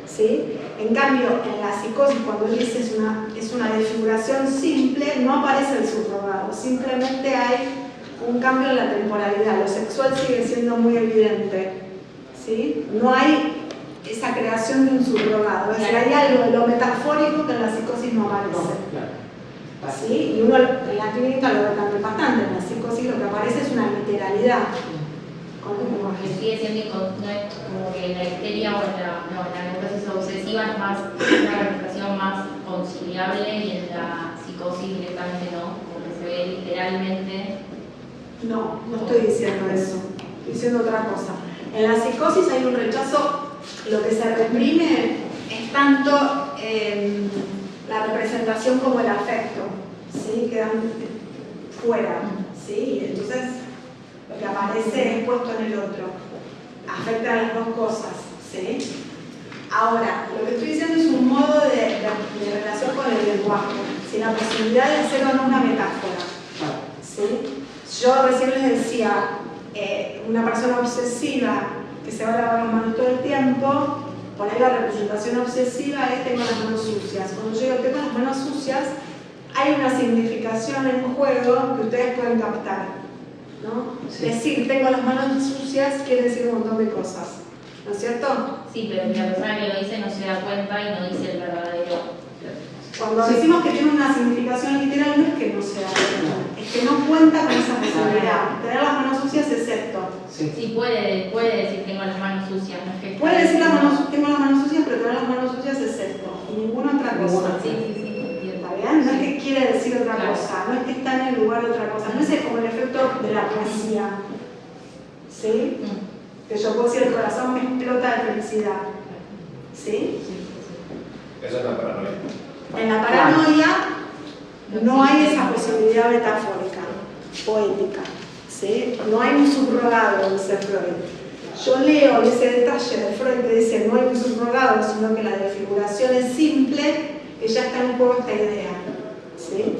¿Sí? En cambio, en la psicosis, cuando él dice es una desfiguración simple, no aparece el subrogado, simplemente hay un cambio en la temporalidad. Lo sexual sigue siendo muy evidente. ¿Sí? No hay esa creación de un subrogado. Es decir, hay algo de lo metafórico que en la psicosis no aparece. ¿Sí? Y uno en la clínica lo ve también bastante. En la psicosis lo que aparece es una literalidad. Porque sigue siendo, no es como que la histeria o la neurosis obsesiva es más una representación más conciliable y en la psicosis directamente no, como que se ve literalmente. No estoy diciendo eso, estoy diciendo otra cosa. En la psicosis hay un rechazo, lo que se reprime es tanto la representación como el afecto, ¿sí? Quedan fuera, ¿sí? Entonces lo que aparece es puesto en el otro, afecta a las dos cosas, ¿sí? Ahora, lo que estoy diciendo es un modo de relación con el lenguaje, ¿sí? La posibilidad de hacer o no una metáfora, ¿sí? Yo recién les decía, una persona obsesiva que se va a lavar las manos todo el tiempo, por ahí la representación obsesiva es tengo las manos sucias. Cuando yo digo tengo las manos sucias, hay una significación en juego que ustedes pueden captar, ¿no? Sí. Decir tengo las manos sucias quiere decir un montón de cosas, ¿no es cierto? Sí, pero la persona que lo dice no se da cuenta y no dice el verdadero. Cuando decimos que tiene una significación literal, no es que no se da cuenta, es que no cuenta con esa posibilidad. Tener las manos sucias es esto. Sí, puede decir tengo las manos sucias, no es que puede decir tengo las manos sucias, pero tener las manos sucias es esto, y ninguna otra cosa. Sí, ¿Está bien? No es que quiere decir otra cosa, no es que está en el lugar de otra cosa, no es como el efecto de la poesía. ¿Sí? Que yo puedo decir el corazón me explota de felicidad. ¿Sí? Eso es la paranoia. En la paranoia no hay esa posibilidad metafórica, poética, ¿sí? No hay un subrogado, dice Freud. Yo leo ese detalle de Freud que dice no hay un subrogado, sino que la desfiguración es simple, que ya está en juego esta idea, ¿sí?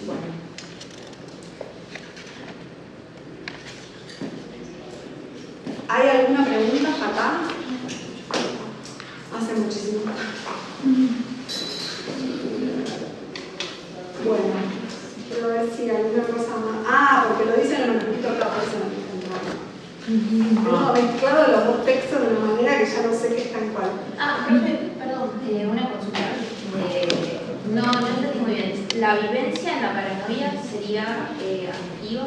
Bueno. ¿Hay alguna pregunta acá? Bueno, quiero ver si hay alguna cosa más. Ah, porque lo dicen en el manuscrito que aparece en el no, mezclado los dos textos de una manera que ya no sé qué está en cuál. Ah, profe, perdón, una consulta. No entendí muy bien. ¿La vivencia en la paranoia sería activa,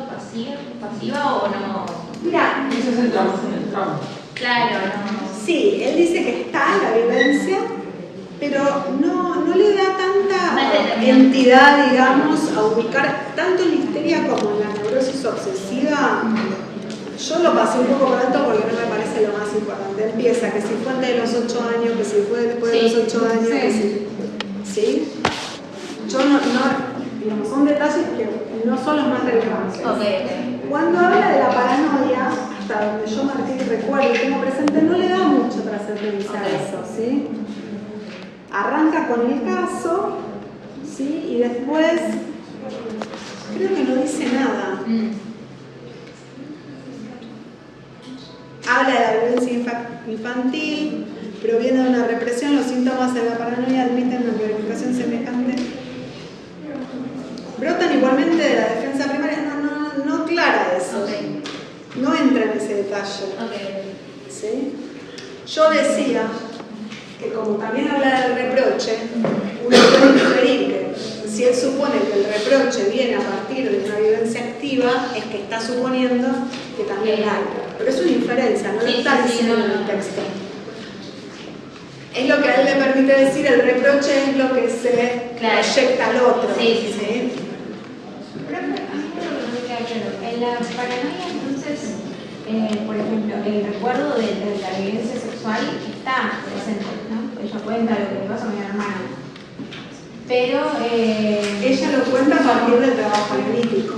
pasiva o no? Mira, Eso es el trauma. Claro, no. sí, él dice que está la vivencia, pero no le da tanta entidad, digamos, a ubicar tanto en la histeria como en la neurosis obsesiva. Yo lo pasé un poco por alto porque no me parece lo más importante. Empieza que si fue antes de los 8 años, que si fue después de los 8 años, que si... ¿Sí? Yo digamos, son detalles que no son los más relevantes. Okay. Cuando habla de la paranoia, hasta donde yo marqué y recuerdo y tengo presente, no le da mucho trascendencia a eso, ¿sí? Arranca con el caso, ¿sí? Y después creo que no dice nada. Habla de la violencia infantil, proviene de una represión, los síntomas de la paranoia admiten una verificación semejante. Brotan igualmente de la defensa primaria, no aclara eso, Okay. no entra en ese detalle. Okay. ¿Sí? Yo decía que como también habla del reproche, uno puede inferir que si él supone que el reproche viene a partir de una vivencia activa, es que está suponiendo que también hay. Pero es una inferencia, no lo está diciendo en el texto. Es lo que a él le permite decir, el reproche es lo que se proyecta al otro. Sí. En la paranoia, entonces, por ejemplo, el recuerdo de la violencia sexual está presente, ¿no? Ella cuenta lo que le pasó a mi hermana. Pero... ella lo cuenta a partir del trabajo analítico.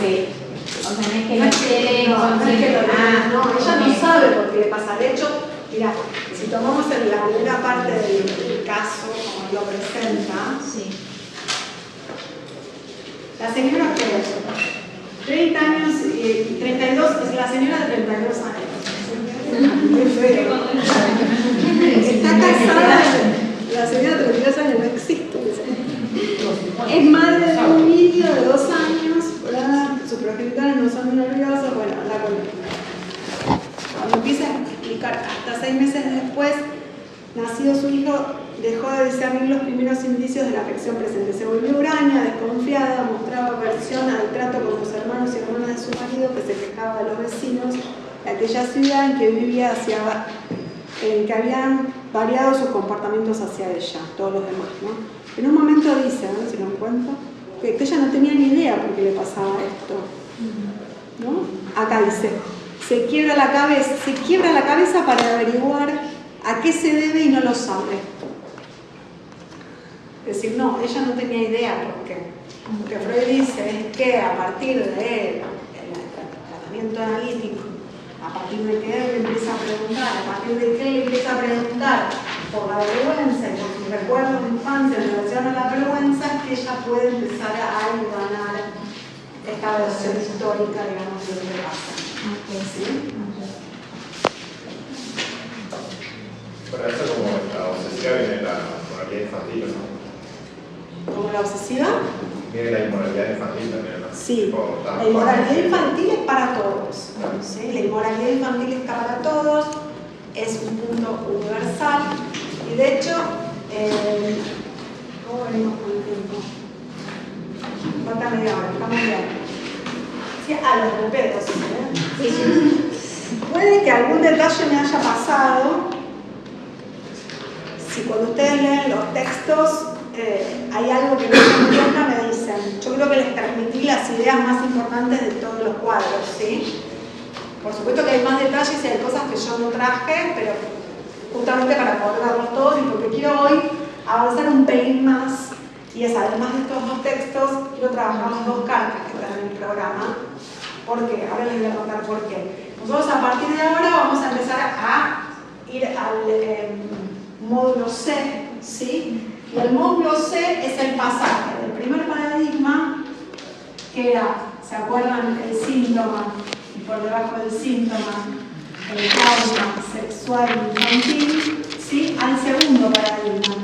Sí. O sea, no es que lo esté ella no sabe por qué le pasa. De hecho, mira, si tomamos la primera parte del caso, como lo presenta, sí. La señora que 30 años y 32, es la señora de 32 años. Está casada, la señora de 32 años no existe. Es madre de un niño de 2 años, sus progenitores no son nerviosos, bueno, la cuenta. Cuando empieza a explicar, hasta 6 meses después, nacido su hijo, dejó de discernir los primeros indicios de la afección presente. Se volvió huraña, desconfiada, mostraba aversión al trato con los hermanos y hermanas de su marido, que se quejaba de los vecinos de aquella ciudad en que vivía, que habían variado sus comportamientos hacia ella, todos los demás, ¿no? En un momento dice, ¿no? Si lo encuentro, que ella no tenía ni idea por qué le pasaba esto, ¿no? Acá dice, se quiebra la cabeza para averiguar a qué se debe y no lo sabe. Es decir, no, ella no tenía idea por qué. Lo que Freud dice es que a partir del tratamiento analítico, a partir de que él empieza a preguntar por la vergüenza y por sus recuerdos de infancia en relación a la vergüenza, es que ella puede empezar a ganar esta versión histórica, digamos, de lo que pasa. ¿Sí? Pero eso como la obsesiva viene de la moralidad infantil, ¿no? ¿Como la obsesiva? Viene la inmoralidad infantil también, ¿no? Sí, Tipo, la inmoralidad infantil es para todos. ¿Sí? La inmoralidad infantil está para todos, es un punto universal y de hecho, ¿cómo venimos con el tiempo? Falta media hora, estamos bien. Sí, a los repetos, ¿sí? Puede que algún detalle me haya pasado. Si cuando ustedes leen los textos hay algo que no se entienda, me dicen. Yo creo que les transmití las ideas más importantes de todos los cuadros, ¿sí? Por supuesto que hay más detalles y hay cosas que yo no traje, pero justamente para poder darlos todos y porque quiero hoy avanzar un pelín más. Y es, además de estos dos textos, quiero trabajar las 2 cartas que están en el programa. ¿Por qué? Ahora les voy a contar por qué. Nosotros a partir de ahora vamos a empezar a ir al módulo C, ¿sí? Y el módulo C es el pasaje del primer paradigma, que era, ¿se acuerdan? El síntoma, y por debajo del síntoma, el trauma sexual infantil, ¿sí? Al segundo paradigma,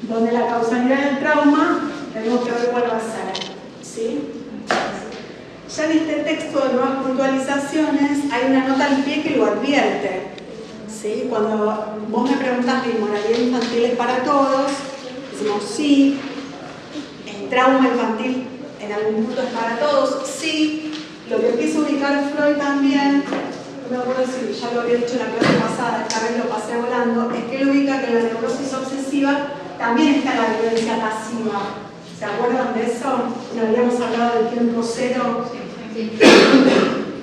donde la causalidad del trauma tenemos que ver cuál va a ser, ¿sí? Ya en este texto de nuevas puntualizaciones hay una nota al pie que lo advierte, ¿sí? Cuando vos me preguntás si inmoralidad infantil es para todos, decimos sí. El trauma infantil en algún punto es para todos, sí. Lo que empieza a ubicar Freud también, no me acuerdo si ya lo había dicho en la clase pasada, esta vez lo pasé volando, es que él ubica que en la neurosis obsesiva también está la violencia pasiva. ¿Se acuerdan de eso? No habíamos hablado del tiempo cero.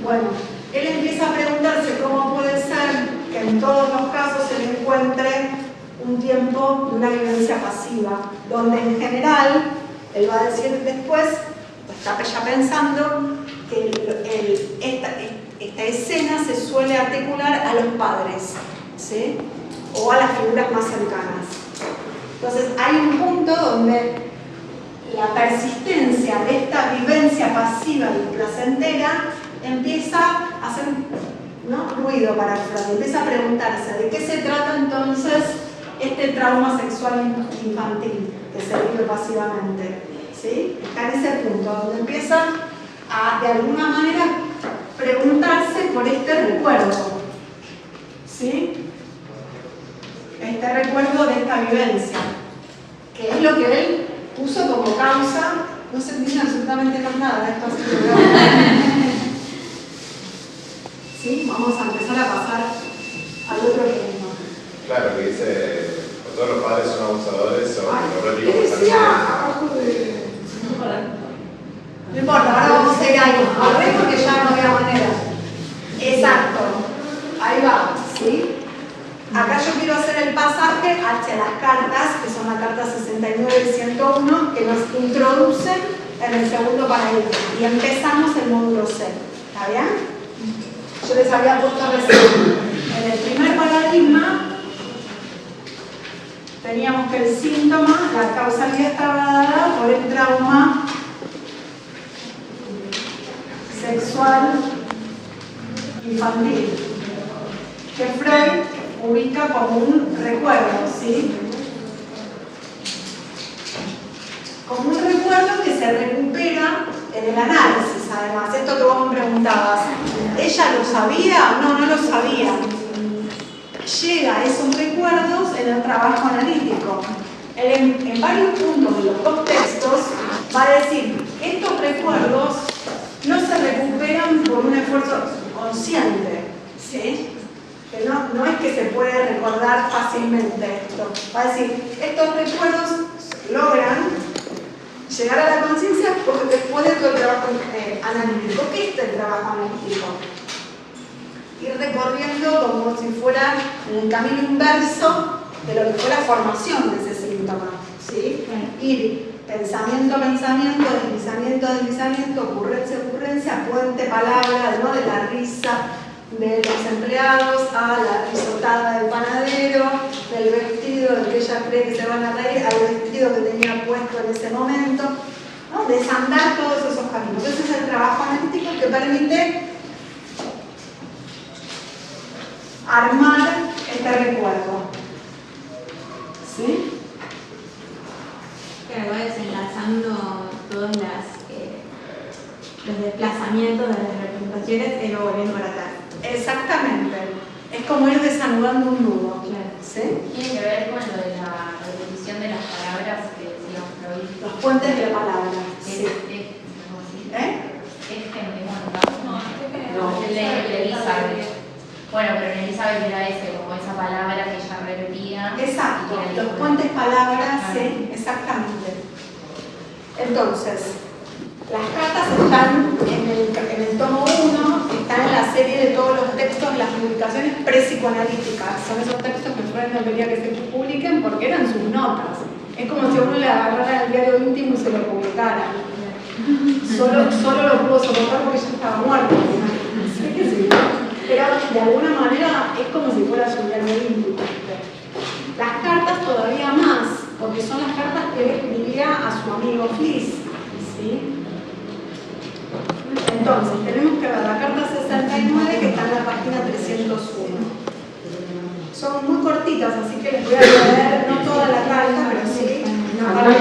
Bueno, él empieza a preguntarse cómo puede ser que en todos los casos se le encuentre un tiempo de una violencia pasiva, donde en general, él va a decir después, está ya pensando, que esta escena se suele articular a los padres, ¿sí? O a las figuras más cercanas. Entonces hay un punto donde la persistencia de esta vivencia pasiva y placentera empieza a hacer, ¿no?, ruido para Freud, empieza a preguntarse de qué se trata entonces este trauma sexual infantil que se vive pasivamente, ¿sí? Está en ese punto donde empieza a, de alguna manera, preguntarse por este recuerdo, ¿sí? Este recuerdo de esta vivencia, que es lo que él puso como causa. No se entiende absolutamente más nada de esto, así que ¿sí? Vamos a empezar a pasar al otro tema. Claro, que dice, todos los padres son abusadores o neuróticos. ¿Qué decía? No importa, ahora vamos a ir ahí. Volvé porque ya no había manera. Exacto. Ahí va, ¿sí? Acá yo quiero hacer el pasaje hacia las cartas, que son las cartas 69 y 101, que nos introducen en el segundo paradigma. Y empezamos el módulo C. ¿Está bien? Yo les había puesto recién. En el primer paradigma teníamos que el síntoma, la causalidad estaba dada por el trauma sexual infantil, que Freud ubica como un recuerdo, ¿sí? Como un recuerdo que se recupera en el análisis, además. Esto que vos me preguntabas, ¿ella lo sabía? No, no lo sabía. Llega a esos recuerdos en el trabajo analítico. Él en varios puntos de los dos textos va a decir que estos recuerdos no se recuperan por un esfuerzo consciente, ¿sí? Que no es que se puede recordar fácilmente esto. Va a decir, estos recuerdos logran llegar a la conciencia después de todo el trabajo analítico. ¿Qué es el trabajo analítico? Ir recorriendo como si fuera en el camino inverso de lo que fue la formación de ese síntoma, ¿sí? Ir pensamiento a pensamiento, deslizamiento, ocurrencia a ocurrencia, puente, palabra, ¿no?, de la risa de los empleados a la risotada del panadero, del vestido del que ella cree que se van a reír, al vestido que tenía puesto en ese momento, ¿no? Desandar todos esos caminos. Ese es el trabajo analítico que permite armar este recuerdo. ¿Sí? Claro, va desenlazando todos los desplazamientos de las representaciones y luego volviendo para atrás. Exactamente. Es como ir desanudando un nudo. Claro. ¿Sí? Tiene que ver con lo de la repetición de las palabras que decía Freud. Los puentes de la palabra. Sí. No, el de Elizabeth. Bueno, pero en Elizabeth era ese, como esa palabra que ella repetía. Exacto, los puentes palabras, sí, exactamente. Entonces, las cartas están en el tomo 1, están en la serie de todos los textos, las publicaciones pre-psicoanalíticas. Son esos textos que Freud no quería que se publiquen porque eran sus notas. Es como si uno le agarrara el diario íntimo y se lo publicara. Solo lo pudo soportar porque ya estaba muerto. ¿Sí que sí? Pero de alguna manera es como si fuera su diario íntimo. Las cartas todavía más, porque son las cartas que él escribía a su amigo Fliss, ¿sí? Entonces, tenemos que ver la carta 69 que está en la página 301. Son muy cortitas, así que les voy a leer, no toda la carta, pero sí una parte.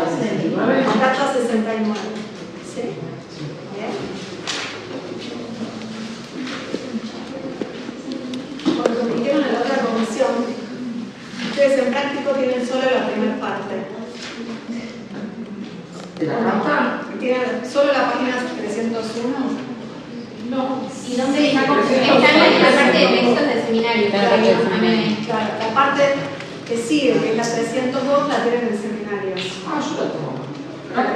69. Carta 69. ¿Sí? Bien. Como dijeron en la otra comisión, ustedes en práctico tienen solo la primera parte. ¿De la carta? ¿Tienen solo la página 301? No. ¿Y dónde está? Está en la parte de textos del seminario. Claro, la parte que sigue, que es la 302, la tienen en el seminario. Ah, yo la tomo.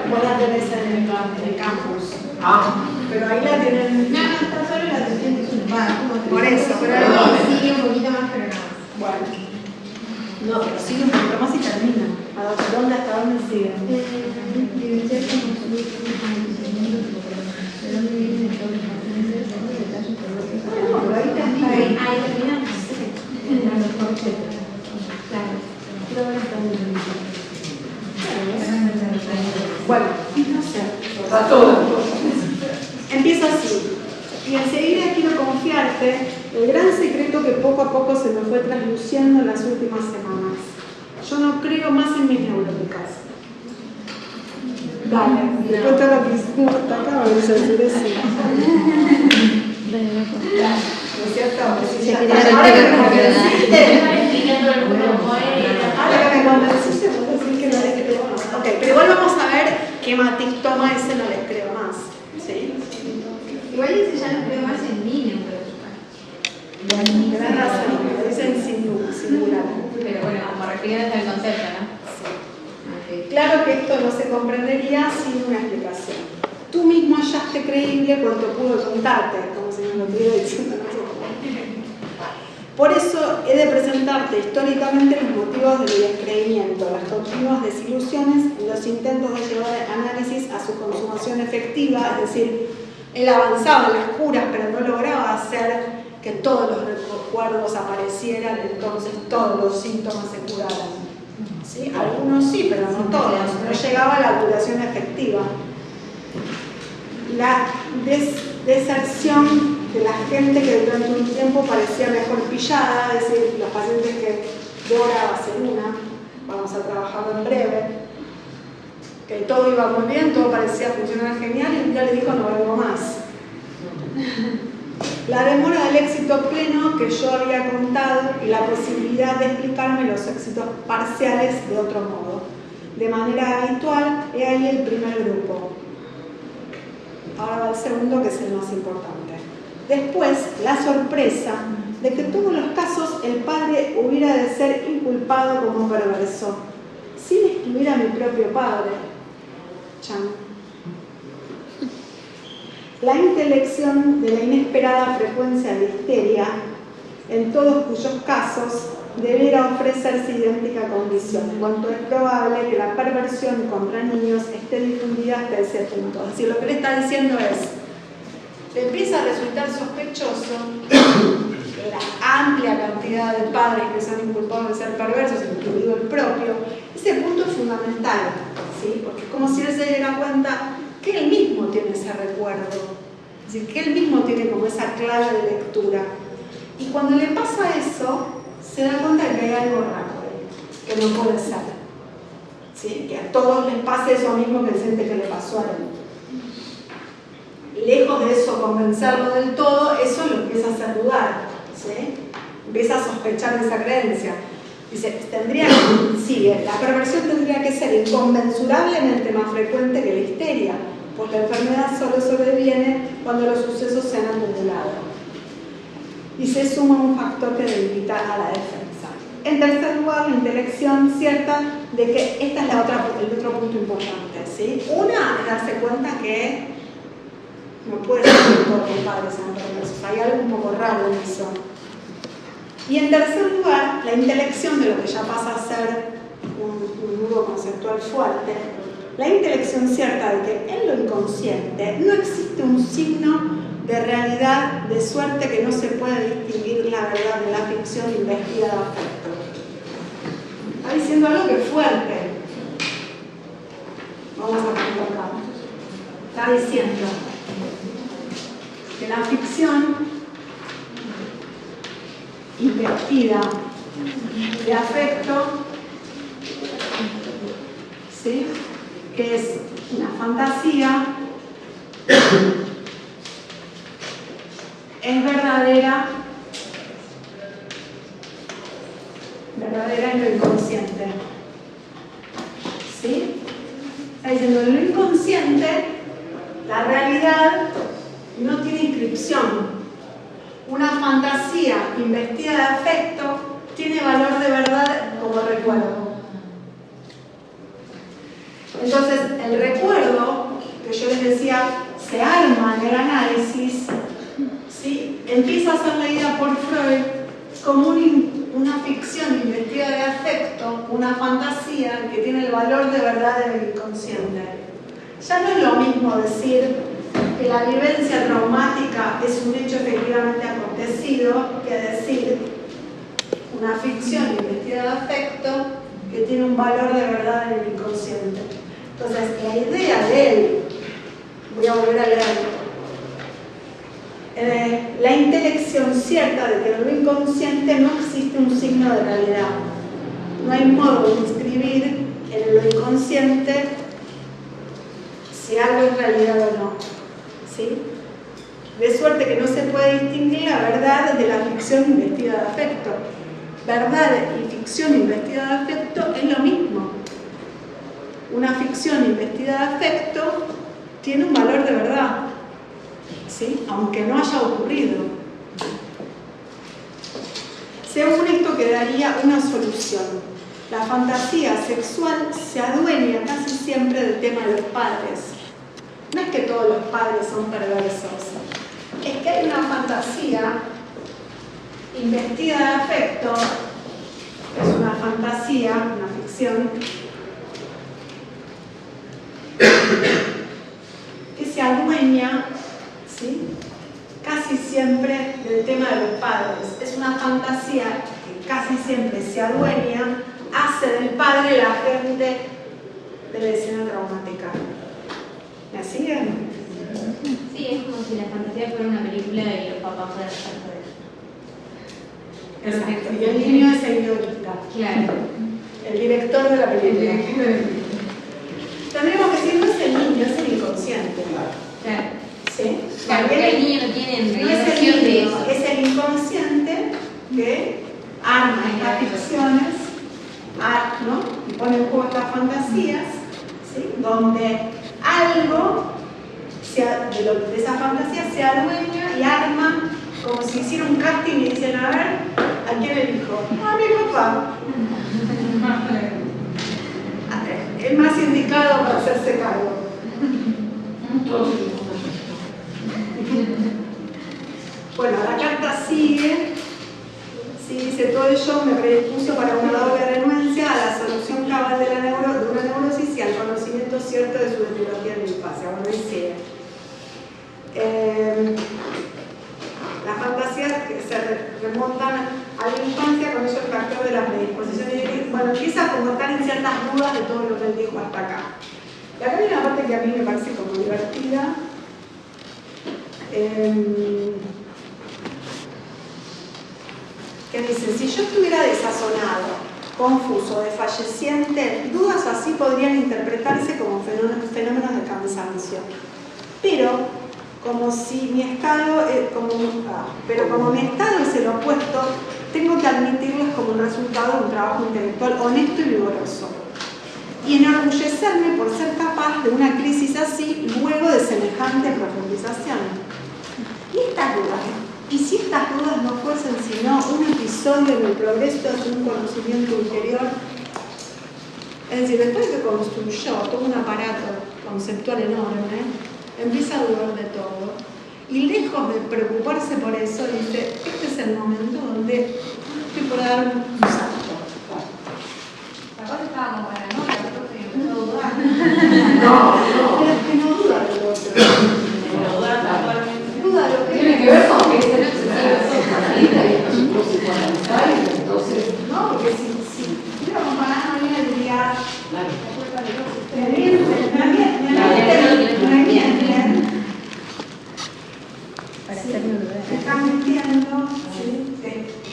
Vos la tenés en el campus. Ah. Pero ahí la tienen. No, está solo la 301. Por eso, pero sigue un poquito más, pero no. bueno. No, pero sigue un poquito más y termina. ¿Hasta dónde sigue? No, pero ahí está. Ahí terminamos. Bueno, no sé. Está todo. Empiezo así. Y enseguida quiero confiarte el gran secreto que poco a poco se me fue trasluciendo en las últimas semanas. Yo no creo más en mis neuróticas. Dale, después todo lo que hicimos hasta acá, vamos a decir así. ¿No es cierto? Ahora que me convenciste, vos decís que no les creo más. Ok, pero igual vamos a ver qué matiz toma ese no les creo más. ¿Sí? Igual dice ya no creo más en mí, Tenés razón, lo dicen singular. pero bueno, como refiriéndose al concepto, ¿no? Claro que esto no se comprendería sin una explicación. Tú mismo hallaste creíble cuanto pudo contarte, como si nos lo estuviera diciendo nosotros. Por eso he de presentarte históricamente los motivos del descreimiento, las continuas desilusiones y los intentos de llevar el análisis a su consumación efectiva, es decir, él avanzaba en las curas, pero no lograba hacer que todos los recuerdos aparecieran, entonces todos los síntomas se curaran. ¿Sí? Algunos sí, pero no todos. No llegaba a la curación efectiva. La deserción de la gente que durante un tiempo parecía mejor pillada, es decir, los pacientes que Dora va a ser una, vamos a trabajarlo en breve, que todo iba muy bien, todo parecía funcionar genial y un día le dijo no vuelvo más. La demora del éxito pleno que yo había contado y la posibilidad de explicarme los éxitos parciales de otro modo. De manera habitual, he ahí el primer grupo. Ahora va el segundo, que es el más importante. Después, la sorpresa de que en todos los casos el padre hubiera de ser inculpado como perverso, sin excluir a mi propio padre. Chan. La intelección de la inesperada frecuencia de histeria, en todos cuyos casos debiera ofrecerse idéntica condición, cuanto es probable que la perversión contra niños esté difundida hasta ese punto. Es decir, lo que le está diciendo es, le empieza a resultar sospechoso la amplia cantidad de padres que son inculpados de ser perversos, incluido el propio. Ese punto es fundamental, ¿sí? Porque es como si él se diera cuenta que él mismo tiene ese recuerdo, es decir, que él mismo tiene como esa clave de lectura. Y cuando le pasa eso, se da cuenta de que hay algo raro, que no puede ser. ¿Sí? Que a todos les pase eso mismo que siente que le pasó a él. Lejos de eso convencerlo del todo, eso lo empieza a hacer dudar. ¿Sí? Empieza a sospechar de esa creencia. Dice, sigue, la perversión tendría que ser inconmensurablemente más frecuente que la histeria, pues la enfermedad solo sobreviene cuando los sucesos se han acumulado. Y se suma un factor que debilita a la defensa. En tercer lugar, la intelección cierta de que esta es el otro punto importante. ¿Sí? Una es darse cuenta que no puede ser que todos los padres sean perversos, hay algo un poco raro en eso. Y en tercer lugar, la intelección de lo que ya pasa a ser un nudo conceptual fuerte, la intelección cierta de que en lo inconsciente no existe un signo de realidad de suerte que no se puede distinguir la verdad de la ficción investigada a afecto. Está diciendo algo que es fuerte. Vamos a ponerlo acá. Está diciendo que la ficción investida de afecto, ¿sí? que es una fantasía, es verdadera en lo inconsciente. ¿Sí? Está diciendo, en lo inconsciente, la realidad no tiene inscripción. Una fantasía investida de afecto tiene valor de verdad como recuerdo. Entonces, el recuerdo, que yo les decía, se arma en el análisis, ¿sí? Empieza a ser leída por Freud como una ficción investida de afecto, una fantasía que tiene el valor de verdad en el inconsciente. Ya no es lo mismo decir que la vivencia traumática es un hecho efectivamente acontecido que decir una ficción investida de afecto que tiene un valor de verdad en el inconsciente. Entonces, la idea de él, voy a volver a leerlo, la intelección cierta de que en lo inconsciente no existe un signo de realidad. No hay modo de inscribir en lo inconsciente si algo es realidad o no. ¿Sí? De suerte que no se puede distinguir la verdad de la ficción investida de afecto. Verdad y ficción investida de afecto es lo mismo. Una ficción investida de afecto tiene un valor de verdad, ¿sí? Aunque no haya ocurrido. Según esto quedaría una solución. La fantasía sexual se adueña casi siempre del tema de los padres. No es que todos los padres son perversos, es que hay una fantasía investida de afecto, es una fantasía, una ficción, que se adueña, ¿sí? Casi siempre del tema de los padres. Es una fantasía que casi siempre se adueña, hace del padre el agente de la escena traumática. ¿Me siguen? Sí, es como si la fantasía fuera una película y los papás fueran parte de eso. Exacto. Y el niño es el guionista. Claro. El director de la película. Tendríamos que decir, no es el niño, es el inconsciente. Claro. ¿Sí? Claro, porque el niño no tiene en No realidad es el noción de niño, eso. es el inconsciente que arma estas ficciones, ¿no? Y pone en juego estas fantasías, ¿sí? Donde algo de esa fantasía se adueña y arma como si hiciera un casting y dicen, a ver, ¿a quién elijo? A mi papá. El más indicado para hacerse cargo. Bueno, la carta sigue. Sí, dice, todo ello me predispuso para una doble renuencia a la solución cabal de una neurosis y al conocimiento cierto de su etiología en la infancia. Bueno, ahí sigue. Las fantasías que se remontan a la infancia, con ello el factor de la predisposición. Bueno, empieza como a estar en ciertas dudas de todo lo que él dijo hasta acá. Y acá hay una parte que a mí me parece como divertida. Que dice, si yo estuviera desazonado, confuso, desfalleciente, dudas así podrían interpretarse como fenómenos de cansancio. Pero como mi estado es el opuesto, tengo que admitirlas como un resultado de un trabajo intelectual honesto y vigoroso. Y enorgullecerme por ser capaz de una crisis así luego de semejante profundización. ¿Y estas dudas? ¿Y si estas dudas no fuesen sino un episodio en el progreso de un conocimiento interior? Es decir, después de que construyó todo un aparato conceptual enorme, empieza a dudar de todo. Y lejos de preocuparse por eso, dice, este es el momento donde estoy por dar un salto. Capaz estaba como paranoia, y empezó a dudar. Pero es que no duda de lo otro. Pero dudar actualmente. Duda de lo que Tiene que ver con que esta psicoanalista y estos otros psicoanalistas, entonces, no, porque si tuviéramos paranoia diría, claro. me mienten. Para hacerme dudar. Me están mintiendo, ¿sí?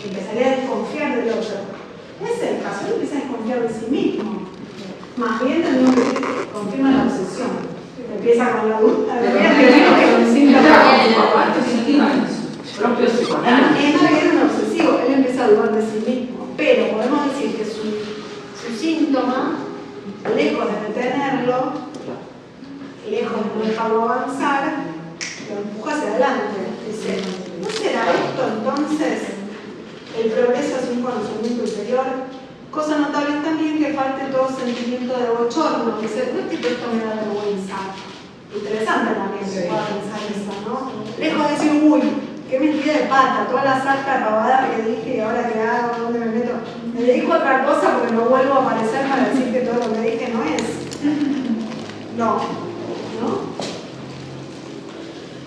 Empezaría a desconfiar del otro. No es el caso, él empieza a desconfiar de sí mismo. Más bien tendríamos que confirmar empieza con la duda. Proprio Él no era un obsesivo, él empieza a dudar de sí mismo, pero podemos decir que su síntoma, lejos de detenerlo, lejos de no dejarlo avanzar, lo empuja hacia adelante. Dice, ¿no será esto entonces el progreso hacia un conocimiento ulterior? Cosa notable es también que falte todo sentimiento de bochorno. Dice, no es que esto me da vergüenza. Interesante también que pueda pensar eso, ¿no? Lejos de decir, uy, qué mentira de pata, toda la sarta pavada que dije y ahora qué hago, ¿dónde me meto? Me dedico a otra cosa porque no vuelvo a aparecer para decir que todo lo que dije no es. No, ¿no?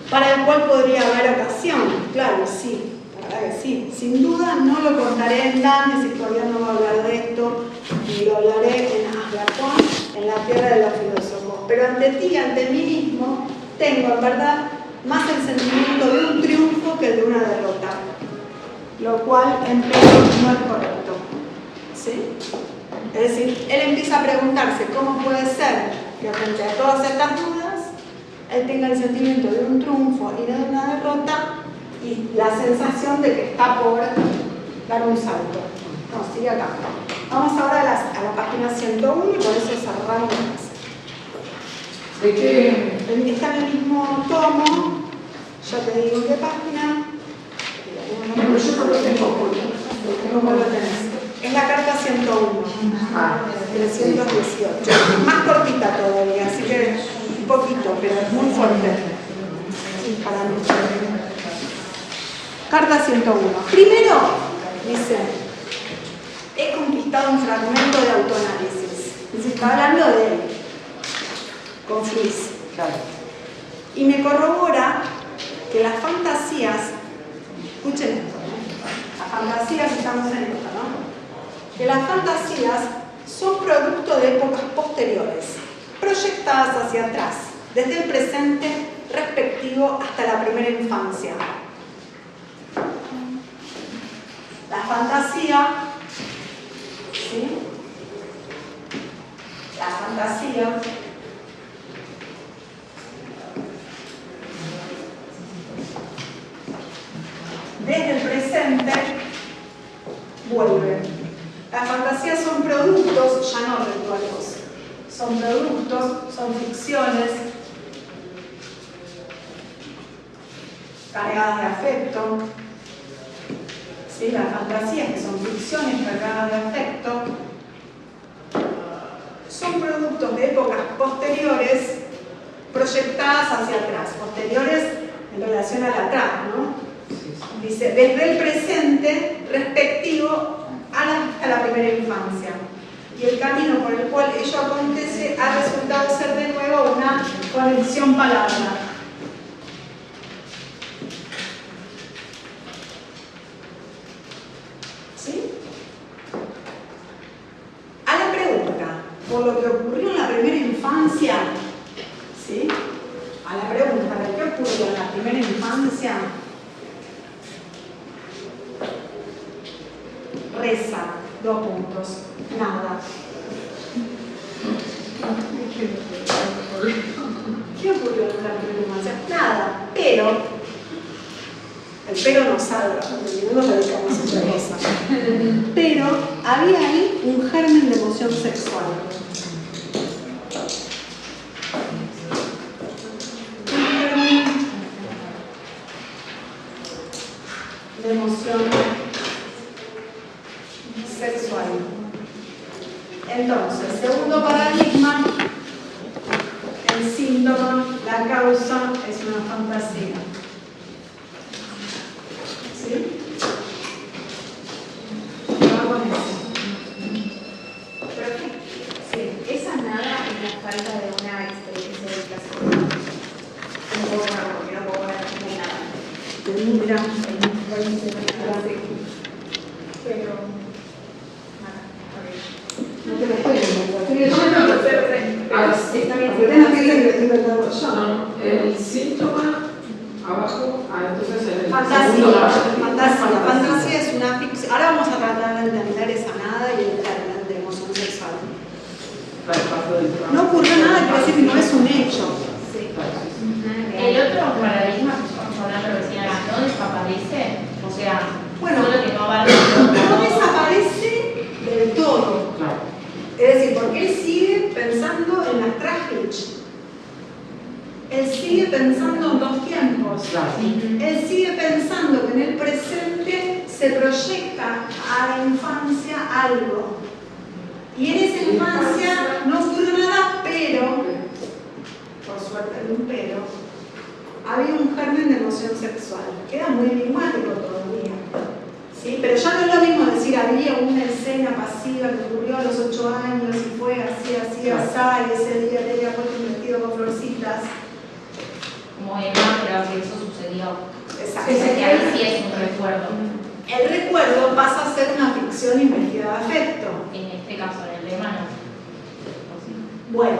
Para el cual podría haber ocasión, claro, sí, la verdad que sí. Sin duda no lo contaré en Dan, si todavía no voy a hablar de esto, y lo hablaré en Asgapón, en la tierra de los filósofos. Pero ante ti, ante mí mismo, tengo en verdad más el sentimiento de un triunfo que el de una derrota, lo cual empero no es correcto. ¿Sí? Es decir, él empieza a preguntarse cómo puede ser que frente a todas estas dudas él tenga el sentimiento de un triunfo y no de una derrota y la sensación de que está por dar un salto. No, sigue acá. Vamos ahora a la página 101 y por eso cerramos la clase. ¿De qué? Está en el mismo tomo, ya te digo en qué página. Pero yo no lo tengo por ¿Cómo lo tenés? Es la carta 101, 318. Más cortita todavía, así que un poquito, pero es muy fuerte para mí. Carta 101. Primero, dice, he conquistado un fragmento de autoanálisis. Es decir, está hablando de él, con Fliss. Y me corrobora que las fantasías, escuchen esto, ¿no? Las fantasías, estamos en esto, ¿no? Que las fantasías son producto de épocas posteriores, proyectadas hacia atrás, desde el presente respectivo hasta la primera infancia. La fantasía, ¿sí? La fantasía desde el presente vuelve. Las fantasías son productos, ya no recuerdos, son productos, son ficciones cargadas de afecto. ¿Sí? Las fantasías, que son ficciones cargadas de afecto, son productos de épocas posteriores proyectadas hacia atrás, posteriores en relación al atrás, ¿no? Dice, desde el presente respectivo hasta la primera infancia. Y el camino por el cual ello acontece ha resultado ser de nuevo una conexión palabra. ¿Sí? A la pregunta, por lo que ocurrió en la primera infancia, ¿sí? A la pregunta de qué ocurrió en la primera infancia, reza, 2 puntos, nada. ¿Qué ocurrió en la primera infancia? Nada, pero, el pero no salga, porque no nos dedicamos a otra cosa. Pero había ahí un germen de emoción sexual. Un germen de emoción sexual. Entonces, segundo paradigma, el síntoma, la causa es una fantasía. ¿Sí? Vamos con eso. ¿Pero qué? Sí, esa nada es la falta de una experiencia de placer. No puedo ver, porque no puedo ver nada. Mira, Pero... no te lo estoy viendo. Está bien, Tenés que leer, estoy inventando yo. No, el síntoma abajo, entonces el Fantasía, segundo fantasía. Fantasía es una ficción. Ahora vamos a tratar de entender esa nada y el germen de emoción sexual. No ocurrió nada, quiere decir que no es un hecho. Sí. sándwich. Él sigue pensando en dos tiempos. Claro. Él sigue pensando que en el presente se proyecta a la infancia algo. Y en esa infancia no ocurrió nada, pero, por suerte hay un pero, había un germen de emoción sexual. Queda muy enigmático todavía. ¿Sí? Pero ya no es lo mismo decir había una escena pasiva que ocurrió a los 8 años y fue así, así, así, y ese día le había puesto un vestido con florcitas. Como pero que eso sucedió. Exacto. Que ahí sí es un recuerdo. El recuerdo pasa a ser una ficción investigada de afecto. En este caso, en el tema no. Bueno,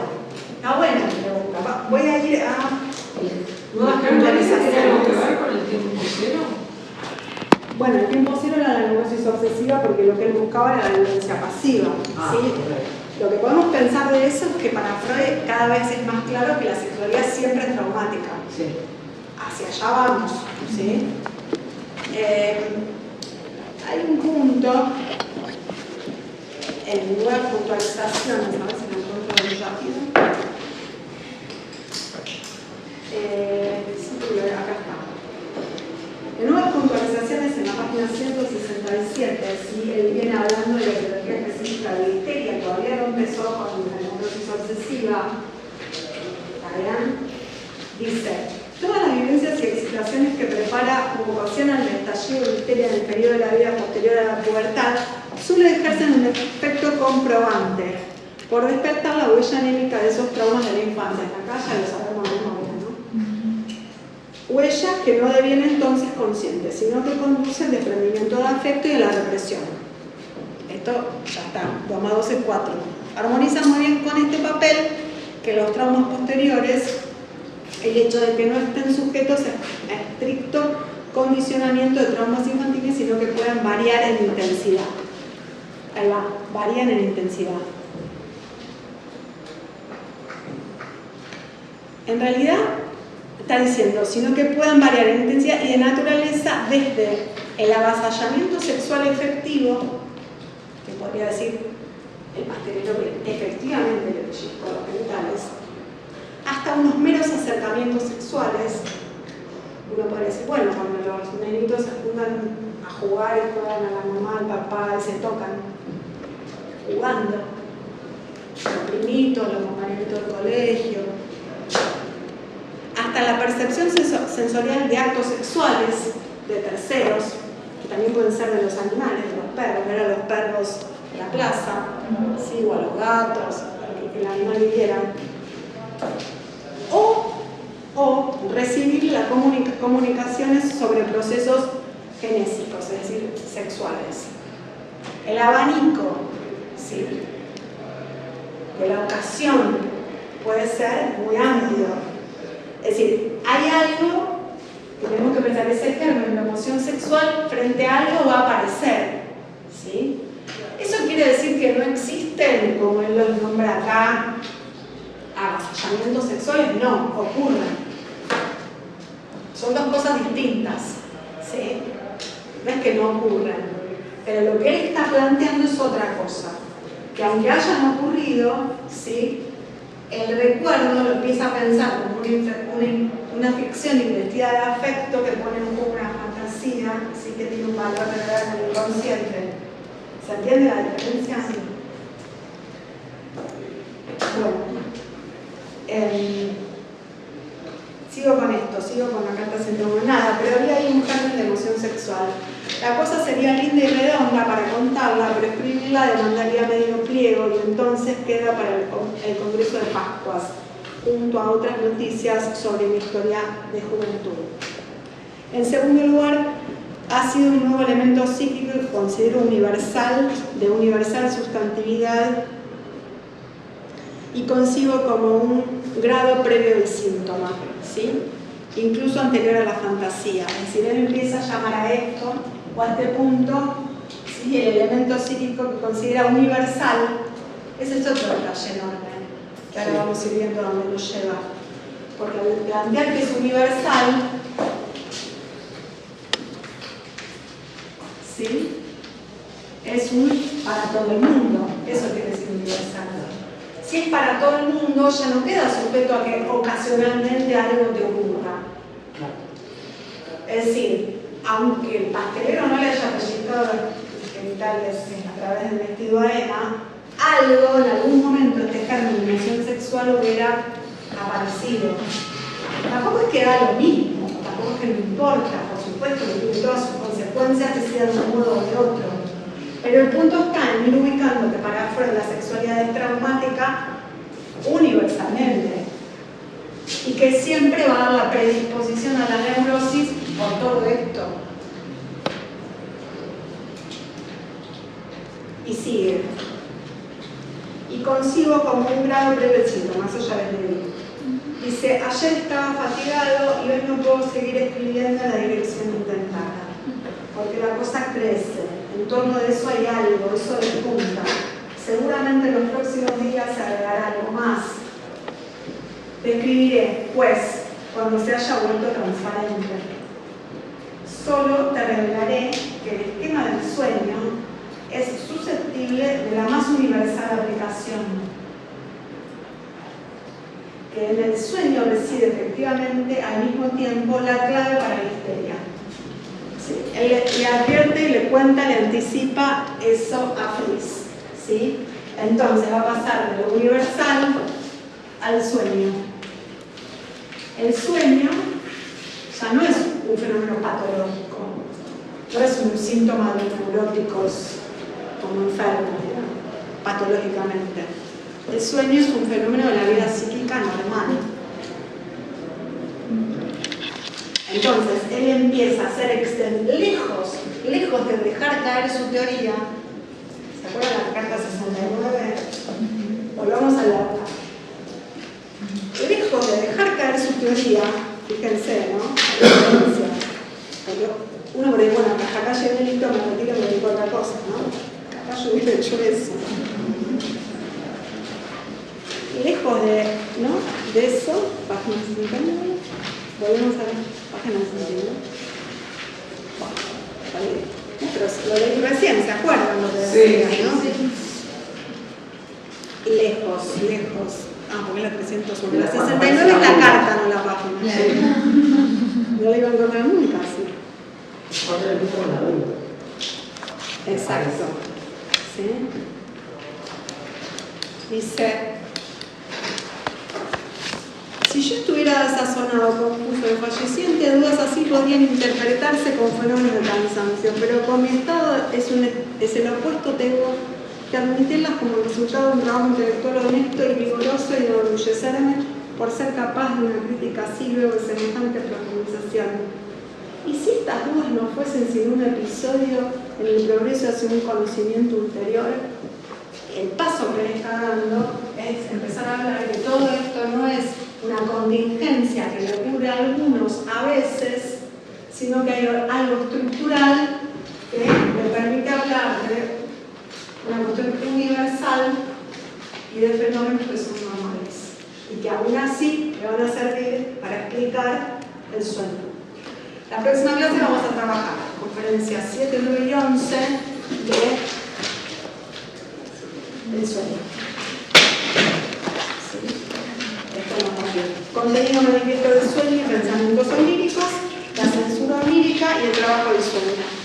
está buena la pregunta. Voy a ir a nuevas ¿Tiene algo que puntualizaciones. ver con el tiempo cero? Bueno, el tiempo cero era la neurosis obsesiva porque lo que él buscaba era la violencia pasiva. ¿sí? Correcto. Lo que podemos pensar de eso es que para Freud cada vez es más claro que la sexualidad siempre es traumática. Sí. Hacia allá vamos. ¿sí? Hay un punto en nuevas puntualizaciones, a ver si lo encuentro muy rápido. Acá está. En nuevas puntualizaciones en la página 167, ¿sí? Él viene hablando de la teoría específica de la histeria, todavía no empezó con la neurosis obsesiva. ¿Vean? Dice, todas las vivencias y excitaciones que prepara u ocasionan el estallido de histeria en el periodo de la vida posterior a la pubertad suelen ejercer un efecto comprobante por despertar la huella anémica de esos traumas de la infancia. Acá ya lo sabemos de memoria, ¿no? Huellas que no devienen entonces conscientes, sino que conducen al desprendimiento de afecto y a la represión. Esto ya está, 2 más 2 es 4. Armoniza muy bien con este papel que los traumas posteriores, el hecho de que no estén sujetos a estricto condicionamiento de traumas infantiles, sino que puedan variar en intensidad. Ahí va, varían en intensidad. En realidad, está diciendo, sino que puedan variar en intensidad y de naturaleza desde el avasallamiento sexual efectivo, que podría decir el pastelero que efectivamente le pellizcó los genitales, hasta unos meros acercamientos sexuales. Uno podría decir, bueno, cuando los nenitos se juntan a jugar y juegan a la mamá, al papá y se tocan jugando, los primitos, los compañeritos del colegio, hasta la percepción sensorial de actos sexuales de terceros, que también pueden ser de los animales, de los perros, ver a los perros de la plaza, ¿sí? O a los gatos, para que el animal viviera. O recibir las comunicaciones sobre procesos genésicos, es decir, sexuales. El abanico, ¿sí? De la ocasión puede ser muy amplio. Es decir, hay algo que tenemos que pensar, ese germen de emoción sexual frente a algo va a aparecer, ¿sí? Eso quiere decir que no existen, como él los nombra acá, avasallamientos sexuales, no, ocurren. Son dos cosas distintas, ¿sí? No es que no ocurran, pero lo que él está planteando es otra cosa, que aunque hayan ocurrido, ¿sí? El recuerdo lo empieza a pensar como una ficción investida de afecto que pone un poco una fantasía, ¿sí? Que tiene un valor real en el inconsciente. ¿Se entiende la diferencia? Sí. Bueno. Sigo con esto, sigo con la carta centromonada, pero había ahí un germen de emoción sexual. La cosa sería linda y redonda para contarla, pero escribirla demandaría medio pliego y entonces queda para el Congreso de Pascuas, junto a otras noticias sobre mi historia de juventud. En segundo lugar, ha sido un nuevo elemento psíquico que considero universal, de universal sustantividad, y concibo como un grado previo del síntoma, ¿sí? Incluso anterior a la fantasía. Es decir, él empieza a llamar a esto, o a este punto, ¿sí? El elemento psíquico que considera universal. Ese es otro detalle enorme, que ahora vamos a ir viendo dónde nos lleva. Porque al plantear que es universal, ¿sí? Es un para todo el mundo. Eso quiere decir universal. Si es para todo el mundo, ya no queda sujeto a que ocasionalmente algo te ocurra. Es decir, aunque el pastelero no le haya proyectado genitales a través del vestido a Emma, algo en algún momento de esta combinación sexual hubiera aparecido. Tampoco es que da lo mismo, tampoco es que no importa, por supuesto que tiene todas sus consecuencias que sean de un modo o de otro. Pero el punto está en ir ubicando que para Freud la sexualidad es traumática universalmente y que siempre va a dar la predisposición a la neurosis por todo esto. Y sigue. Y consigo como un grado previo el síntoma, eso ya les leí. Dice, ayer estaba fatigado y hoy no puedo seguir escribiendo en la dirección intentada, porque la cosa crece, en torno de eso hay algo, eso despunta. Seguramente en los próximos días se agregará algo más. Te escribiré, pues, cuando se haya vuelto transparente. Solo te revelaré que el esquema del sueño es susceptible de la más universal aplicación. Que en el sueño reside efectivamente al mismo tiempo la clave para la histeria. ¿Sí? Él le advierte, le cuenta, le anticipa eso a Fries. ¿Sí? Entonces va a pasar de lo universal al sueño. El sueño ya no es un fenómeno patológico, no es un síntoma de neuróticos como enfermos, ¿no? Patológicamente. El sueño es un fenómeno de la vida psíquica normal. Entonces, él empieza a ser lejos de dejar caer su teoría. ¿Se acuerdan de la carta 69? Volvamos a la... Lejos de dejar caer su teoría, fíjense, ¿no? Uno por ahí, bueno, hasta acá llegué listo, me retiro, me dedico a otra cosa, ¿no? Acá yo hubiera hecho eso. Lejos de, ¿no? De eso, página 69, volvemos a la página 69. Pero lo leí recién, ¿se acuerdan lo que decía, no? Lejos. Ah, porque es la 301. La 69 es la carta, no la página. No la iba a encontrar nunca, sí. Exacto. ¿Sí? Dice, si yo estuviera desazonado, confuso y falleciente, dudas así podrían interpretarse como fenómenos de cansancio, pero con mi estado es el opuesto, tengo que admitirlas como resultado de un trabajo intelectual honesto y vigoroso y de enorgullecerme por ser capaz de una crítica así luego de semejante profundización. Y si estas dudas no fuesen sino un episodio en el progreso hacia un conocimiento ulterior, el paso que le está dando es empezar a hablar de que todo esto no es una contingencia que le ocurre a algunos a veces, sino que hay algo estructural que le permite hablar de una cuestión universal y de fenómenos que son normales y que aún así le van a servir para explicar el sueño. La próxima clase vamos a trabajar conferencias 7, 9 y 11 del sueño. ¿Sí? Esto nos va bien. Contenido manifiesto del sueño y pensamientos oníricos, la censura onírica y el trabajo del sueño.